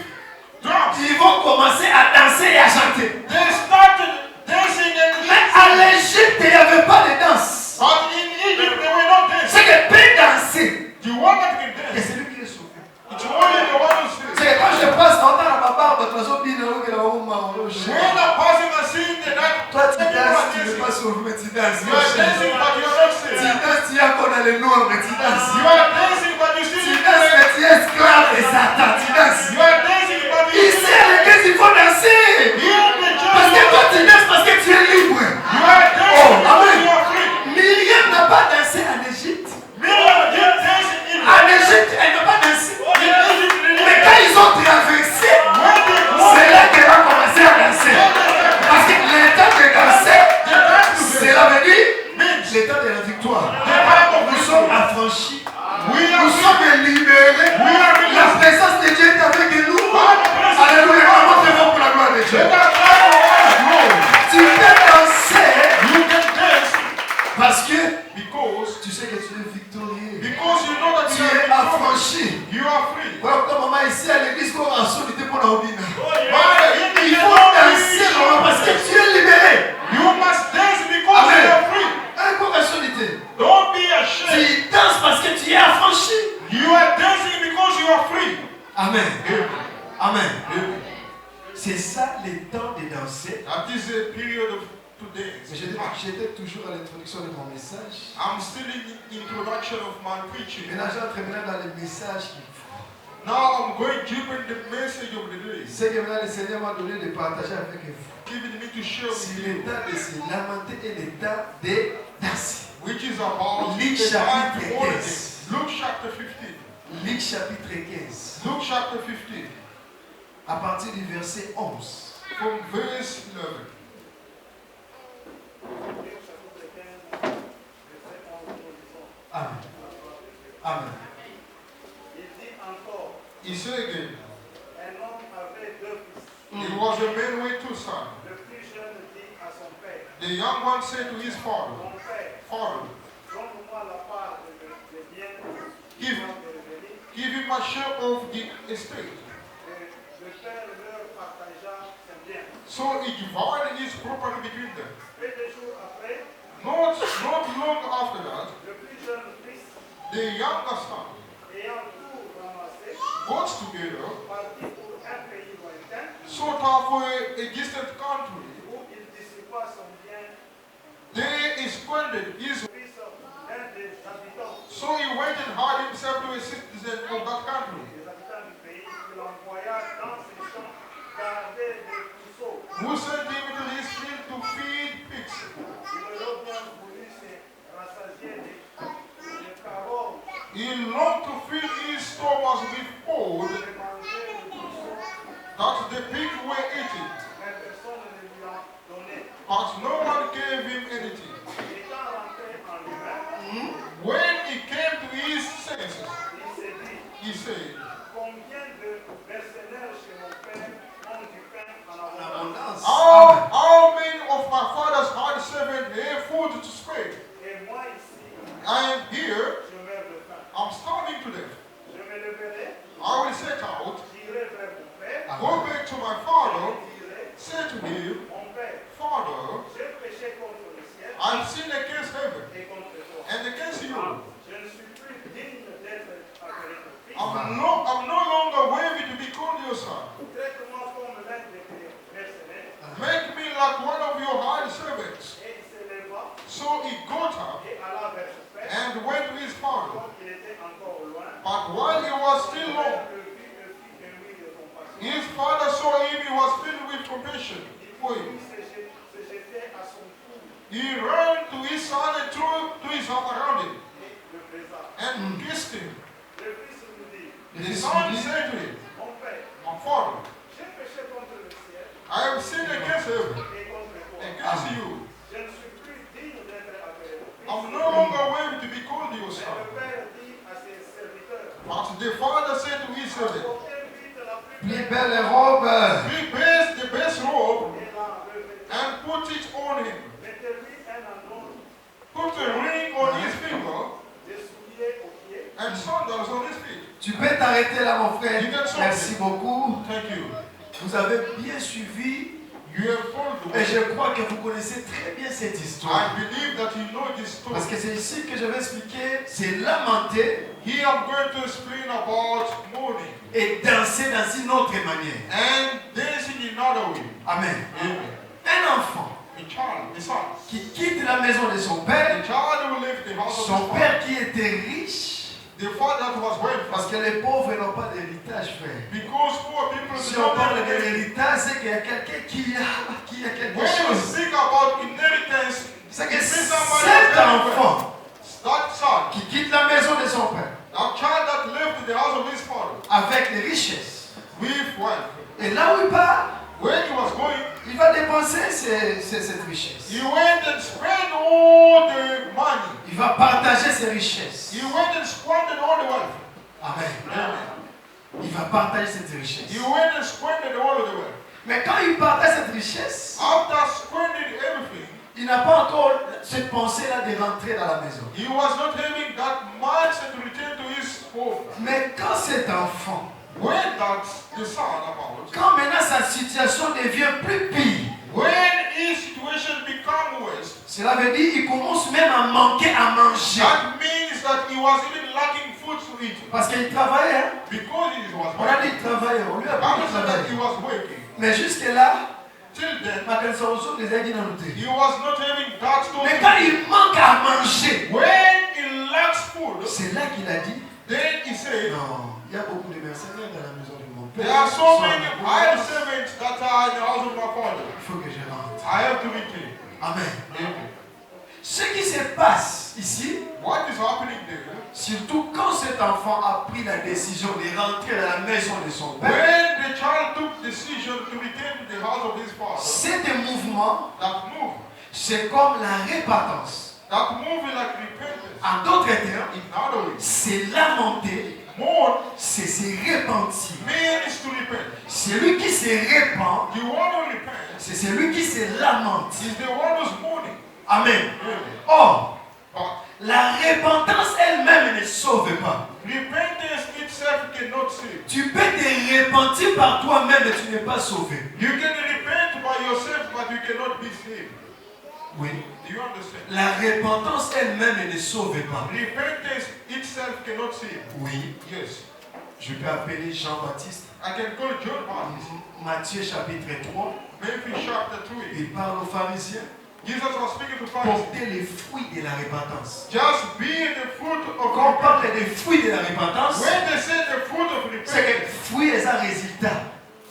drums. Ils vont commencer à danser et à chanter. They started dancing Mais and à l'Égypte, il n'y avait pas de danse. but in Egypt they were not dancing. C'est que peut danser. The one that can Et dance, c'est lui qui est sauvé. it's only the one who's C'est dancing. que quand je passe dans ma barbe, tu vas bien là, là, où ma When I'm passing and seeing the night, toi tu people are danses, tu n'es dancing. pas sauvé, mais tu danses. You are dancing but you are not Tu saved. danses, tu es encore dans les noirs, mais tu danses. You are dancing but you Tu still danses, mais tu es esclave de Satan. Tu danses. You are dancing but you Ici à l'église, il faut danser. Here in the Parce que church, toi tu danses parce que tu es libre. you are dancing Oh, because amen. you are free. Myriam n'a pas dansé en Égypte. Miriam didn't dance in Egypt. En Égypte, elle n'a pas dansé. In Egypt, Mais quand ils ont traversé, when they c'est là qu'elle a commencé à danser. Parce que l'état de danser, cela veut dire l'état de la victoire. Nous sommes affranchis. Nous sommes libérés. La présence de Dieu est avec nous. Alléluia. Montrez-moi pour la gloire de Dieu. Tu peux danser you can dance parce que because tu sais que tu es victorieux. you know that Tu you es are affranchi. You are free. Voilà pourquoi maman ici à l'église qu'on a solité pour la Obina. But Il faut danser maman parce que tu es libéré. you must dance because Amen. you are free. Encore solité. Don't be ashamed. Tu danses parce que tu es affranchi. You are dancing because you are free. Amen. Amen. C'est ça le temps de danser. That is a period of to dance. J'étais toujours à l'introduction de mon message. I'm still in the introduction of my preaching. Maintenant, j'entre maintenant dans le message. Now I'm going deeper in the message of the day. C'est que maintenant le Seigneur m'a donné de partager avec vous. Giving me to share C'est with le you. temps de se lamenter et le temps de danser. Which is about Luc the time chapitre before the 15. day. Luke chapter 15. Luc chapitre 15. Luke chapter 15. À partir du verset 11. From verse 11. Amen. Amen. Il dit encore, He said again, un homme avait deux fils. it was a man with two sons. Le plus jeune dit à son père, The young one said to his father, mon père, Father, donne-moi la part des biens qui Give. sont revenus. give him a share of the estate. Et le père leur partagea ses biens. So he divided his property between them. Peu de jours après, Not long after that, le plus jeune fils, the younger son ayant tout ramassé, got together partit pour have a distant country, où il dissipa son bien, there he squandered his. fils d'un des habitants. So he went and hired himself to a citizen of that country, Les habitants du pays, il envoya dans ses champs garder des pousseaux. who sent him into his field to feed pigs. Il aurait bien voulu se rassasier des carottes, He longed to fill his stomach with food de manger le pousseau, that the pigs were eating, mais personne ne lui en donnait. but no one gave him anything. Étant rentré en lui-même, When he came to his senses, il s'est dit, he said, combien de mercenaires chez mon père ont du pain en abondance, how many of my father's hard servants have food to spare? et moi ici, I am here, je meurs de faim. I'm starving to death. Je me leverai, I will set out, j'irai vers mon père, go back to my father, et dirai, say to him, mon père, Father, j'ai péché contre le ciel I've sinned against heaven et contre toi. and against you. Je ne suis plus digne d'être appelé ton fils. I'm no longer worthy to be called your son. Traite-moi comme l'un de tes mercenaires. Make me like one of your hired servants. Et il se leva So he got up et alla vers son père, and went to his father. comme il était encore loin. But while he was Son still père long, le vit ému de compassion. his father saw him, he was filled with compassion for Il him. se jetait à son cou He ran to his son and threw to his arm around him et le baisa. and kissed him. Le fils lui dit, The son said to him, mon père, My father, j'ai péché contre le ciel I have sinned against heaven, et contre toi. against you. Je ne suis plus digne d'être appelé ton fils. I'm no longer worthy to be called your Mais son. le père dit à ses serviteurs, But the father said to his servant, apportez vite la plus Plus belle belle robe. Prepare the best robe et la revêtez. and put it on him. Mettez-lui un anneau, Put a ring on his finger des souliers aux pieds. and sandals on his feet. Tu peux t'arrêter là, mon frère. Merci beaucoup. Thank you. Vous avez bien suivi You have told et me. je crois que vous connaissez très bien cette histoire. I believe that you know this story. Parce que c'est ici que je vais expliquer, c'est lamenter Here I'm going to explain about mourning et danser dans une autre manière. and dancing in another way. Amen. Amen. Un enfant A child, a son. qui quitte la maison de son père, A child who left the house of his son father. père qui était riche, The father that was wealthy. parce que les pauvres n'ont pas d'héritage, frère. Because poor people Si do on not parle have de any- l'héritage, c'est qu'il y a quelqu'un qui a quelque When you chose. speak about inheritance, C'est que it means somebody cet has everywhere. enfant That son, qui quitte la maison de son père that child that left the house of his father avec les richesses, with wealth, et là où il part, when he was going, il va dépenser cette richesse. he went and spent all the money. Il va partager ses richesses. He went and squandered all the wealth. Amen. Amen. Il va partager cette richesse. He went and squandered all of the wealth. Mais quand il partage cette richesse, After squandering everything, il n'a pas encore cette pensée-là de rentrer dans la maison. he was not having that much to return to his home. Mais quand cet enfant, When that's the son about, quand maintenant sa situation devient plus pire, when his situation become worse, cela veut dire qu'il commence même à manquer à manger. that means that he was even lacking food to eat. Parce qu'il travaillait, hein? Because he was On a dit working. qu'il travaillait, on lui a Bible dit qu'il said that he travaillait. was working. Mais jusque-là, Till then, ma solution des aiguilles dans le thé. he was not having that store. Mais quand il manque à manger, When he lacks food, c'est là qu'il a dit, then he said, non, il y a beaucoup de mercenaires dans la maison de mon père. there are Ils so sont many en hired abondance. servants that are in the house of my father. Il faut que je rentre. I have to return. Amen. Amen. Ce qui se passe ici, What is happening there? surtout quand cet enfant a pris la décision de rentrer dans la maison de son père, When the child took decision to return to the house of his father, cet mouvement, that move c'est comme la repentance. like repentance. En d'autres termes, In other words, c'est lamenter, mourn c'est se repentir. means to repent. Celui qui se répand, The one who repents c'est celui qui se lamente. is the one who's mourning. Amen. Amen. Or, But la repentance elle-même ne sauve pas. repentance itself cannot save. Tu peux te repentir par toi-même et tu n'es pas sauvé. You can repent by yourself, but you cannot be saved. Oui. Do you understand? La repentance elle-même ne sauve pas. Repentance itself cannot save. Oui. Yes. Je peux appeler Jean-Baptiste. I can call John Baptist. Matthieu chapitre 3. Matthew chapter 3. Il parle aux pharisiens. Jesus was speaking to Pharisees. Porter les fruits de la repentance. Just be the fruit of Quand on parle repentance. des fruits de la repentance, When they say the fruit of c'est que repentance, fruit est un résultat.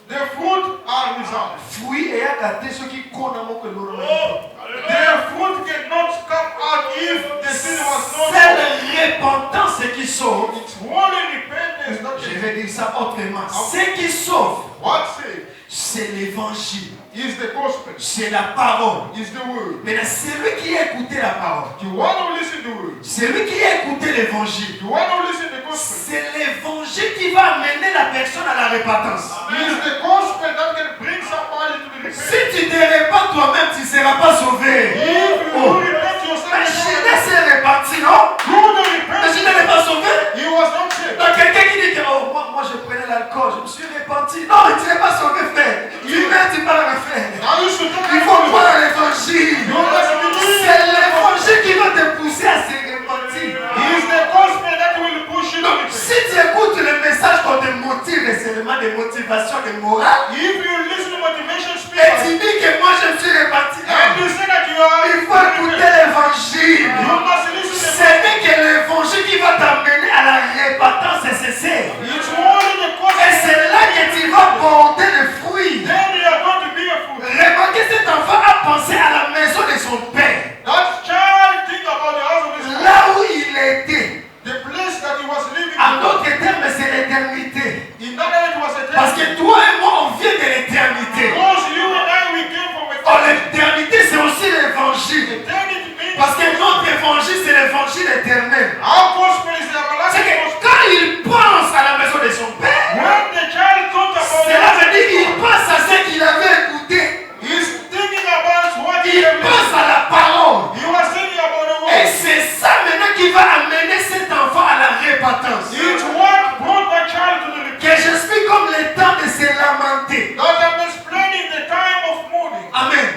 the fruit are results. Fruit est à gâter ceux qui connaissent que l'on The fruit cannot come out if the sin was not. c'est la repentance qui sauve. It's only repentance that Je can. vais dire ça autrement. Ce qui sauve, What say c'est l'évangile. is the gospel, C'est la parole. is the word. Mais celui qui a écouté la parole, You want to listen to the word. celui qui a écouté l'évangile, You want to listen to the gospel. c'est l'évangile qui va amener la personne à la repentance. It is the gospel that can bring somebody to the repentance. Si tu ne te répands toi-même, tu ne seras pas sauvé. If you Oh. repent Mais yourself, Judas s'est repenti, non? through the Mais repentance, Judas n'est pas sauvé. he was not saved. Donc quelqu'un qui dit que oh, moi je prenais l'alcool, je me suis repenti. Non, mais tu n'es pas sauvé, frère. Tu mets, tu parles à frère. Now you should Il faut croire à l'évangile. C'est l'évangile qui va te pousser à se repentir. It is the gospel that will push you to Donc, repent. si tu écoutes le message qu'on te motive, c'est seulement des motivations, des morales, If you listen to motivation et speakers tu dis que moi je me suis repenti, and you say that you are, il faut écouter l'évangile. you must listen to Ce n'est que l'évangile qui va t'amener à la repentance nécessaire. It's only the Et gospel. c'est là que tu vas porter le fruit. Then you are going to be a fool. Remarquez, cet enfant a pensé à la maison de son père, That child think about the house of his father. là où il était. The place that he was living En in. d'autres termes, c'est l'éternité. In that age was a Parce time. que toi et moi, on vient de l'éternité. Because you and I, we came from a Oh, time. l'éternité, c'est aussi l'évangile. Eternity means Parce que notre évangile, c'est l'évangile éternel. our gospel is the C'est everlasting que gospel. quand il pense à la maison de son père, When the child thought about cela it, veut dire qu'il pense à ce qu'il avait écouté. he's thinking about what he Il had pense listened. à la parole. He was thinking about the Et word. c'est ça maintenant qui va amener cet enfant à la repentance. It's what brought my child to the Que j'explique comme le temps de se lamenter. that I'm explaining the time of mourning. Amen.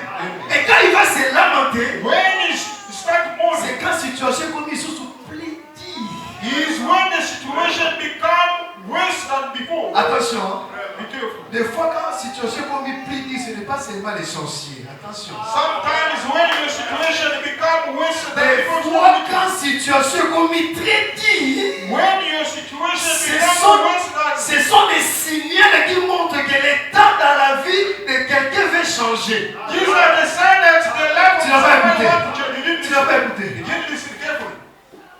Et quand il va se lamenter, When he start mourning, c'est quand situation comme ils sont plédis. is when the situation become worse than before. Attention, Be careful. des fois quand situation comme il plédit, ce n'est pas seulement les sorciers. Attention. Sometimes when your situation become worse than Des before, fois quand situation comme il plédit, when your situation ce becomes worse ce sont des signaux qui montrent que le temps dans la vie de quelqu'un veut changer. these are the signs that the life of Tu n'as pas someone écouté. want to change. You didn't Tu n'as listen. pas écouté. You didn't listen carefully.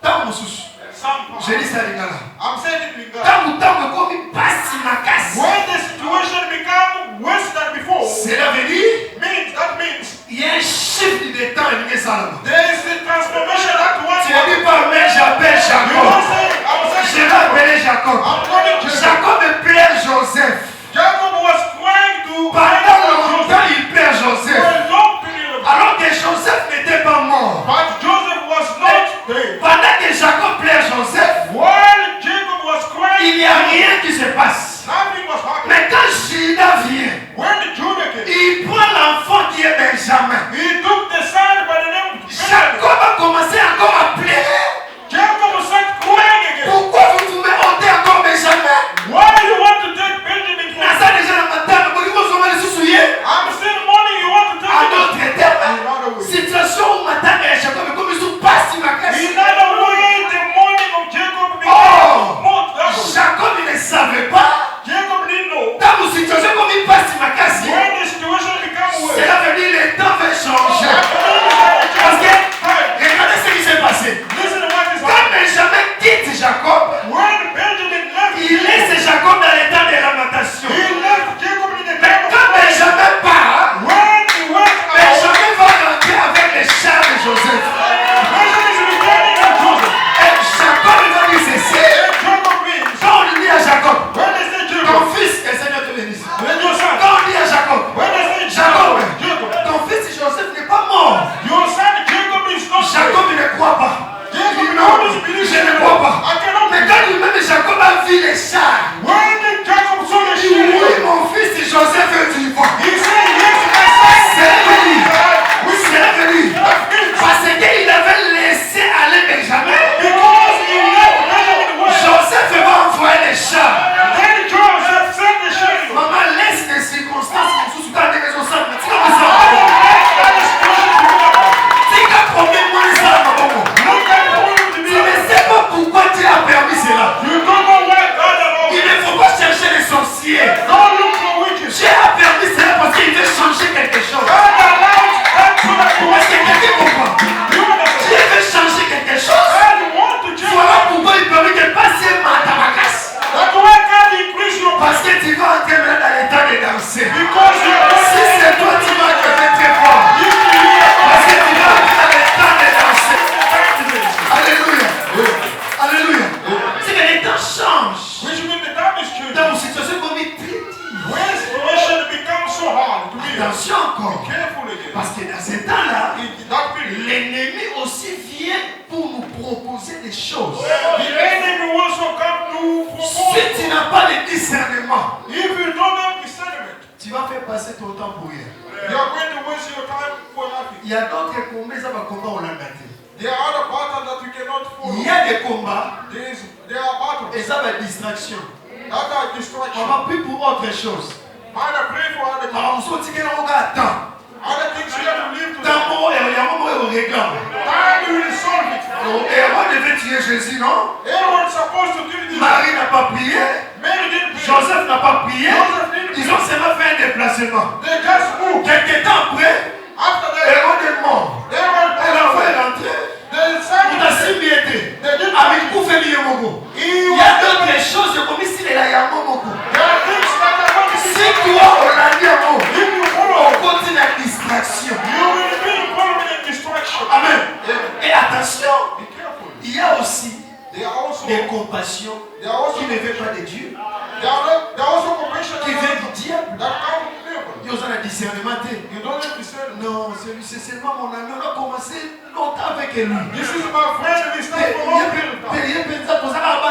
Tant mon sous. Some Je dis ça les gars là. I'm saying it in God. Tant ou tant comme il passe ma casse. When the situation become worse than before, Cela veut dire that means il y a un chiffre de temps et ça là-bas. there is a transformation that one. Tu ne dis pas mais j'appelle You Jacob. don't say, I'm Je saying, vais appeler Jacob. I'm calling Jacob. Jacob pleure Joseph. Jacob was trying to Pendant longtemps il pleure for Joseph. a long period of time. Alors que Joseph n'était pas mort. But Joseph was not dead. Pendant que Jacob pleure Joseph, Why attention encore. Careful again. Parce que dans ce temps-là, In that period, l'ennemi aussi vient pour nous proposer des choses. the enemy will also come to propose. Si tu n'as pas le discernement, If you don't have discernment, tu vas faire passer ton temps pour rien. you are going to waste your time for nothing. Il y a d'autres combats, ça va combat au landate. There are other battles that you cannot follow. Il y a des combats There are battles et ça va être distraction. that are On distraction. va plus pour autre chose. Man, I pray for other things. Alors, on se dit que l'on attend. Other things you have to live to. Tant bon, il y a un moment où on réclame. Time you will solve it. Et avant devait tuer Jésus, non? Everyone's supposed to kill this. Marie n'a pas prié. Mary didn't pray. Joseph n'a pas prié. Joseph didn't Ils ont seulement fait un déplacement. They just moved. Quelques temps après, After that, Hérode est mort. everyone Et l'enfant est rentré. they decided Il a simbiété. they didn't Avec Koufé Liyomogo. Il y a d'autres choses comme ici, il y a Momogo. There are things that are going to Si be toi, on l'a dit en haut, if you on follow, continue la distraction. you will be involved in destruction. Amen. Et attention, Be careful. il y a aussi They are also des compassions qui ne viennent pas de Dieu, they are also compassion qui viennent du diable. that come from devil. Ils ont un discernement. You don't have to say Non, c'est seulement mon ami. On a commencé longtemps avec lui. this is my friend and we stand for long period of time.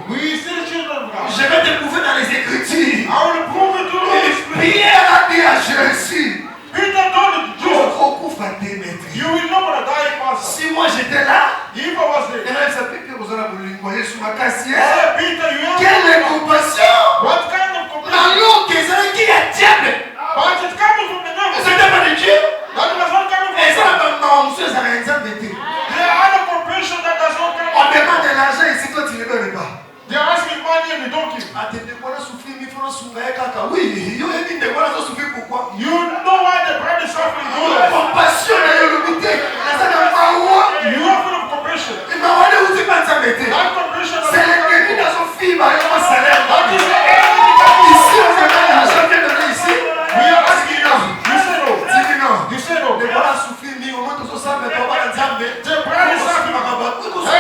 We still children of God. Je vais te prouver dans les Écritures. I will prove it to you. Pierre a dit à Jésus, Peter told it to Jesus. you You will not gonna die in person. si moi j'étais là, If I was there, elle s'appelle Pierre, vous allez vous l'envoyer sur ma cassier. hey, Peter, you have Quelle compassion! what kind of compassion? La langue qui est diable. But it's coming from the devil. C'était pas de Dieu. That does not come from Et ça, God. non, monsieur, ça n'a rien d'été. There are other compassion that does not come On from God. demande de l'argent ici, toi tu ne donnes pas. They are asking money and they don't give. Attendez, moi, je souffre, il faut souffrir, caca. Oui, il y a une de moi, je souffre pourquoi? You know why the bread is suffering. Compassion, il y a le goûter. Ça n'a pas où. You are full of compassion. Il m'a demandé où tu penses à mettre. That compassion C'est l'ennemi dans son film, il y a un salaire. That is the enemy that Ici, on se donne l'argent, viens donner ici. we are asking you. You say no. Dis non. You say no. De voilà souffrir, mais au moins, tout ça, mais pas mal d'argent. The bread is suffering.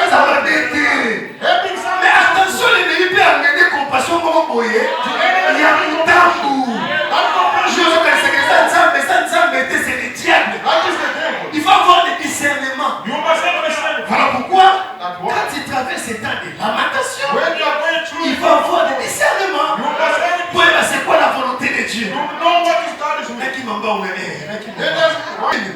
Ça va m'aider. Helping Mais somebody. attention, l'ennemi peut amener compassion comme boyer. Il y a un tambour. That Je compassion. veux que ça c'est le diable. That is the devil. Il faut avoir des discernements. You must understand. Voilà pourquoi, That what? quand tu traverses ces temps de lamentation, When you are going through, il faut avoir des discernements. you must understand. Pour voir c'est quoi la volonté de Dieu. You know what is God is Là with. qui m'en bat, on est là qui m'en Let bat. us right.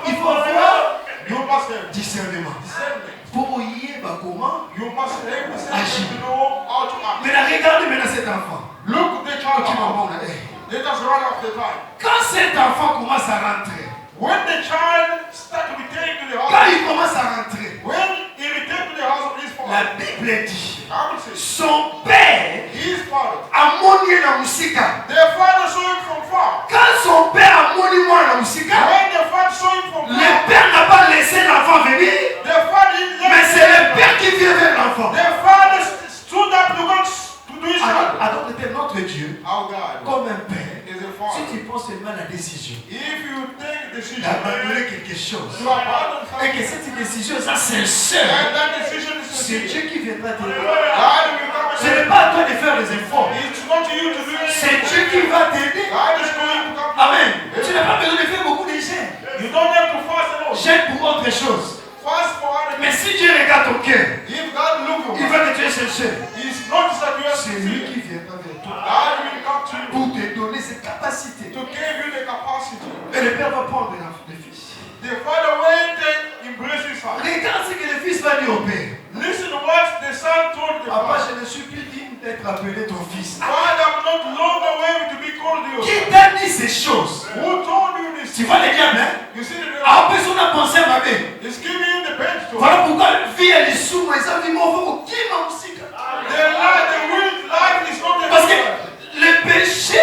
Il faut avoir You must have discernement. discernment. Pour y aller, comment. You must have discernment to know how to act. Maintenant, regardez maintenant cet enfant. Look the child Qui m'en out. bat, on est. Let us run off the time. Quand cet enfant commence à rentrer, When the child starts to return to the quand house, il commence à rentrer, when he returned to the house of his father, la Bible dit, I will say, son père his father, a moni na musika. their father saw him from far. Quand son père a moni moi na musika, When the father saw him from le far, père n'a pas laissé l'enfant venir, the father didn't mais let c'est le père qui vient vers l'enfant. the father stood up to go to do his job. Alors c'était notre Dieu, Our God comme un père. is a Si father. tu prends seulement la décision If you take a decision, d'abandonner quelque chose, you abandon et something, que cette décision est sincère, and that decision is c'est sincere. Dieu qui viendra te dire. God will come Ce and n'est pas à toi de faire les efforts, it's not you to do c'est it. Dieu qui va t'aider. God is going to come. Amen. Tu n'as pas besoin de faire beaucoup de jeûnes. You don't have to fast alone. Jeûne pour autre chose. Fast for other Mais things. si Dieu regarde ton cœur, If God look il at va te dire sincère. He's not that you have C'est to lui see. qui viendra vers toi God will come to you pour te donner cette capacité. to give you the capacity. Et le père va prendre le fils. The father went and embraced his son. Regarde ce que le fils va dire au père. Listen to what the son told the Papa, father. je ne suis plus digne d'être appelé ton fils. Father, I'm not longer worthy to be called your Qui son. t'a dit ces choses? Who told you this? Tu vois le diable, hein? You see the devil? Après, on a pensé à ma mère. He's giving you the bench to Voilà pourquoi vie elle est sous moi. Ça dit, mon frère, qui m'a aussi? the will life is not a Parce que life. le péché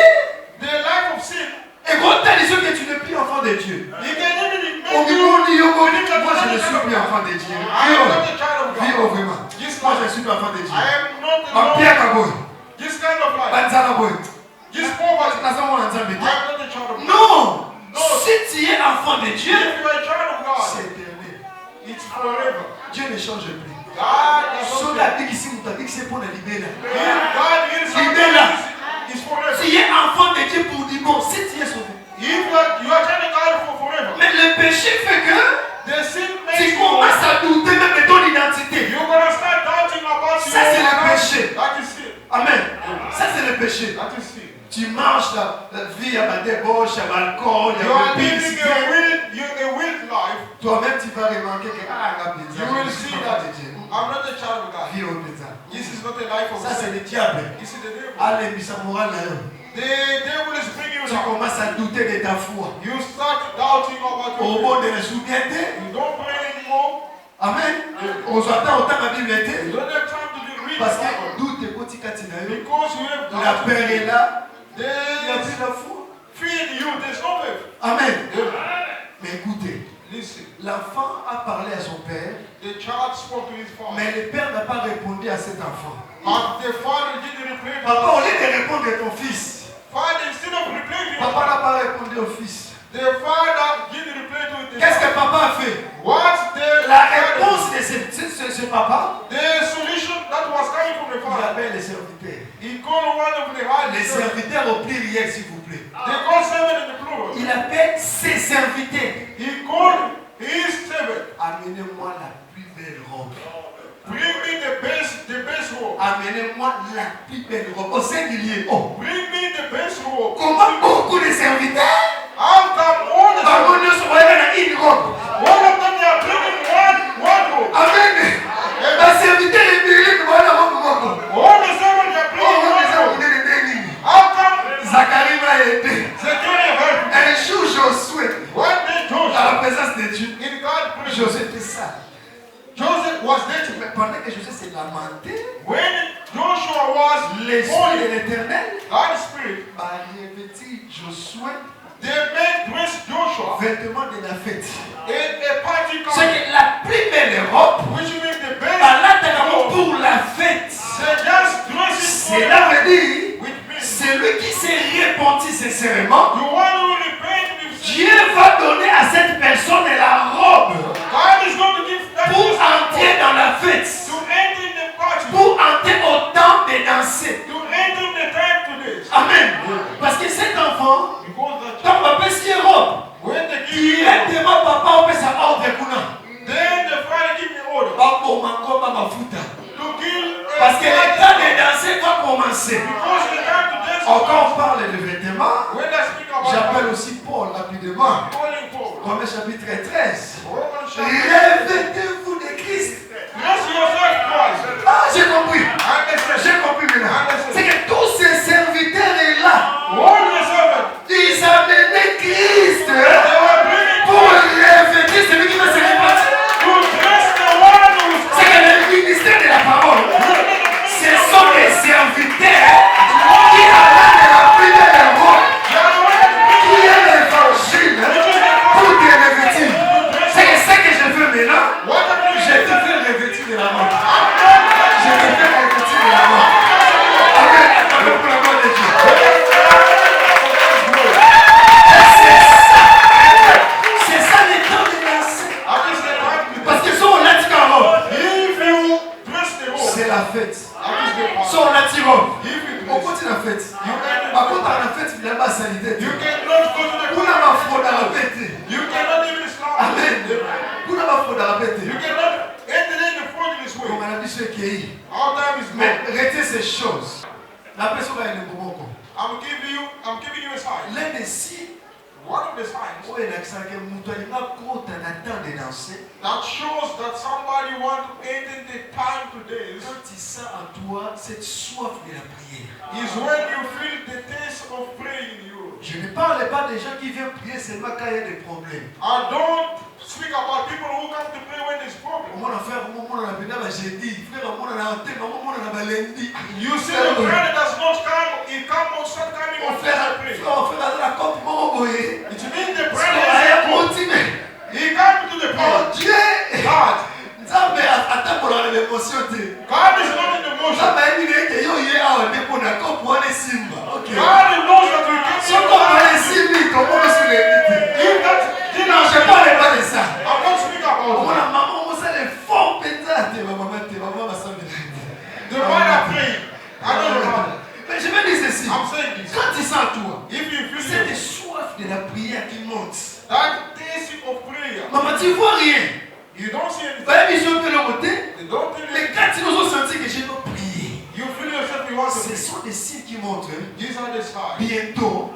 The life of sin. est quand tu dis que tu n'es plus enfant de Dieu. He can even On make dit, you. on dit, moi je ne suis plus enfant de Dieu. I am not a child of Vive God. vraiment. This Moi je ne life. suis pas enfant de Dieu. I am not Ma alone. pierre kaboy. This kind of life. Banzana boy. This poverty. Naza mwana nzambe. I am not a child of God. Non. No. Si tu es enfant de Dieu, If you are a child of God, c'est éternel. it's forever. Dieu ne change plus. God is So not la vie ici, on t'a dit que c'est pour la libérer. If God is Il est là. is forever. Tu es enfant de Dieu pour dire bon, si tu es sauvé. If marches la vie à ma débauche, à l'alcool, You à are la living publicité, a wild life. toi-même tu vas remarquer que You will see that I'm not a child of God. vie au pétard. This is not a life of Ça c'est sin. le diable. This is the devil. Allez, ça moral là. The devil is bringing you Tu down. commences à douter de ta foi. You start doubting about Au your monde faith. de la souveraineté. You don't pray anymore. Amen. On s'attend autant la Bible You était. don't have time to read the Parce que Bible. doute est petit katina. Because you have La doubt. peur est là. Il n'y a There's plus la foi. fear in you. There's no faith. Amen. Mais écoutez, Listen. l'enfant a parlé à son père, The child spoke to his father. mais le père n'a pas répondu à cet enfant. But the father didn't reply to Papa, au him. lieu de répondre à ton fils, Father, instead of replying to papa him, n'a pas répondu au fils. the father didn't reply to the Qu'est-ce que son. papa a fait? What's the La réponse de ce papa, The solution that was coming from the il father. appelle les serviteurs. He called one of the high Les serviteurs au pluriel, s'il vous plaît. They called servant in the plural. Il appelle ses serviteurs. He called his servant. Amenez-moi la plus belle robe. Bring me the best robe. Amenez-moi la plus belle robe. Au singulier. Oh. Bring me the best robe. Comment beaucoup de serviteurs How come all the servants, une robe. one of them they are bringing one robe? Amen. La serviteur est mérite voilà robe. All the servants they are bringing Oh, one les robe. serviteurs. How come Zacharie m'a aidé. Zechariah helped? Un jour, Josué, One day à Joseph, la présence de Dieu, in God's presence, Josué était ça. Joseph was there to. Mais pendant que Josué s'est lamenté, When Joshua was l'esprit holy, de l'éternel God's spirit, a revêtu Josué they made dress Joshua vêtements de la fête. in a party C'est garment, que la plus belle robe, which means the best. pour la fête. They just dress it Cela veut dire, which means celui qui s'est repenti sincèrement, the one who repent with sin. Dieu va donner à cette personne la robe God is going to give that pour person entrer dans la fête, to enter in the party, pour entrer au temps de danser. to enter in the time to this. Amen. Parce que cet enfant, Because the quand papa s'y robe, when they give you, directement papa on peut sa ordre kuna. then the father give me order Babo mango mama futa. to kill a Parce que le father. temps de danser va commencer. Because the time to dance. Quand on parle de vêtements, When I speak about j'appelle aussi Paul rapidement. calling for Romains chapitre 13. Romans chapter, Revêtez-vous de Christ. dress yourself Christ. Ah, j'ai compris. Understand? J'ai compris maintenant. C'est que tous ces serviteurs-là, All the servants, ils amenaient Christ they were bringing pour revêtir celui qui va se répandre. to dress the one who's C'est que le ministère de la parole, ce sont les serviteurs qui amènent la plus belle robe, qui est l'évangile pour te revêtir. C'est que ce que je veux maintenant, je te fais revêtir de la mort. Je te fais revêtir de la mort. Amen. Amen pour la mort de Dieu. C'est ça le temps de danser. Parce que si on a dit qu'en robe, If you dress the robe, c'est la fête. that is the Si part. on a dit robe, If you on dress, continue la fête. Par contre, à la fête, il y a ma sanité. you cannot go to the Kuna mafuta la fête. You cannot even stop. Amen. Kuna mafuta la fête. You cannot enter in the fortress way. Comme on a dit ce qui est. Our time is Mais gone. retenez ces choses. La personne va aller au bon. I'm giving you a sign. L'un des signes, One of the signs où il y a accent que Moutoualima compte en attend de danser. that shows that somebody want to enter the time to dance Quand il sent en toi cette soif de la prière. is when you feel the taste of praying in you. Je ne parle pas des gens qui viennent prier seulement quand il y a des problèmes. I don't speak about people who come to pray when there's problem. On a fait un moment on a venu à jeudi, frère, on a entendu, on a lundi. You see the prayer does not come, it comes on start coming On on fait Thursday prayer. la coupe, on boye. It means the On prayer a is continué. he comes to the Oh prayer. Dieu! God, Nzambe attends pour l'émotion te. God is not in the motion. Nzambe ayebi que yo ye awa nde mpona kopo wana esimba. Ok. God knows that we can't So kopo wana esimbi komona sur les te. If that did Non, not je parle pas de ça. I'm not speaking about Omona that. maman mosala effort penza te maman basambela. The father praying. I don't know. Mais je vais dire ceci. I'm saying this. Quand tu sens toi, If you feel cette soif de la prière qui monte. that taste of prayer, Maman, tu vois rien. you don't see anything. Bah, ils ont fait le côté. You don't feel Mais it. quand tu nous as senti que je dois prier, You feel yourself you want lot of Ce things. sont des signes qui montrent These are the signs. bientôt,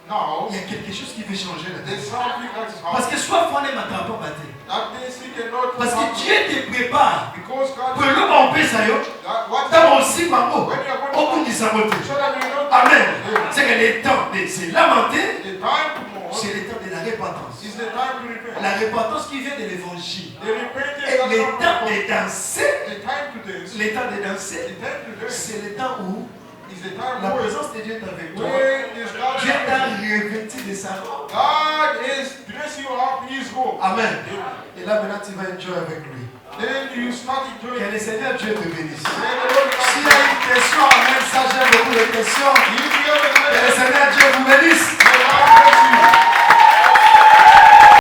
Now, il y a quelque chose qui veut changer là-dedans. there's something that is Parce happening. que soit fondé ma trampa matin. That things he cannot Parce que happen. Dieu te prépare. Because God Pour le bon paix, ça y est. what Dans mon si maman, when you are au bout going du to saboté. so that you don't Amen. C'est que le temps de se lamenter, the time to mourn c'est le temps de la repentance. is the time to repent. La repentance qui vient de l'évangile. The repentance Et that le comes temps from de danser, the time to dance. le temps de danser, The time to dance c'est le temps où is the time la when présence de Dieu est avec toi. is God Dieu t'a revêtu de sa robe. God is dressing you up in His robe. Amen. Et là maintenant tu vas enjoy avec lui. Then you start Que enjoying. le Seigneur Dieu te bénisse. Then the Lord S'il y a une question, amen, ça j'ai beaucoup de questions. If you have a Que le Seigneur Dieu vous bénisse.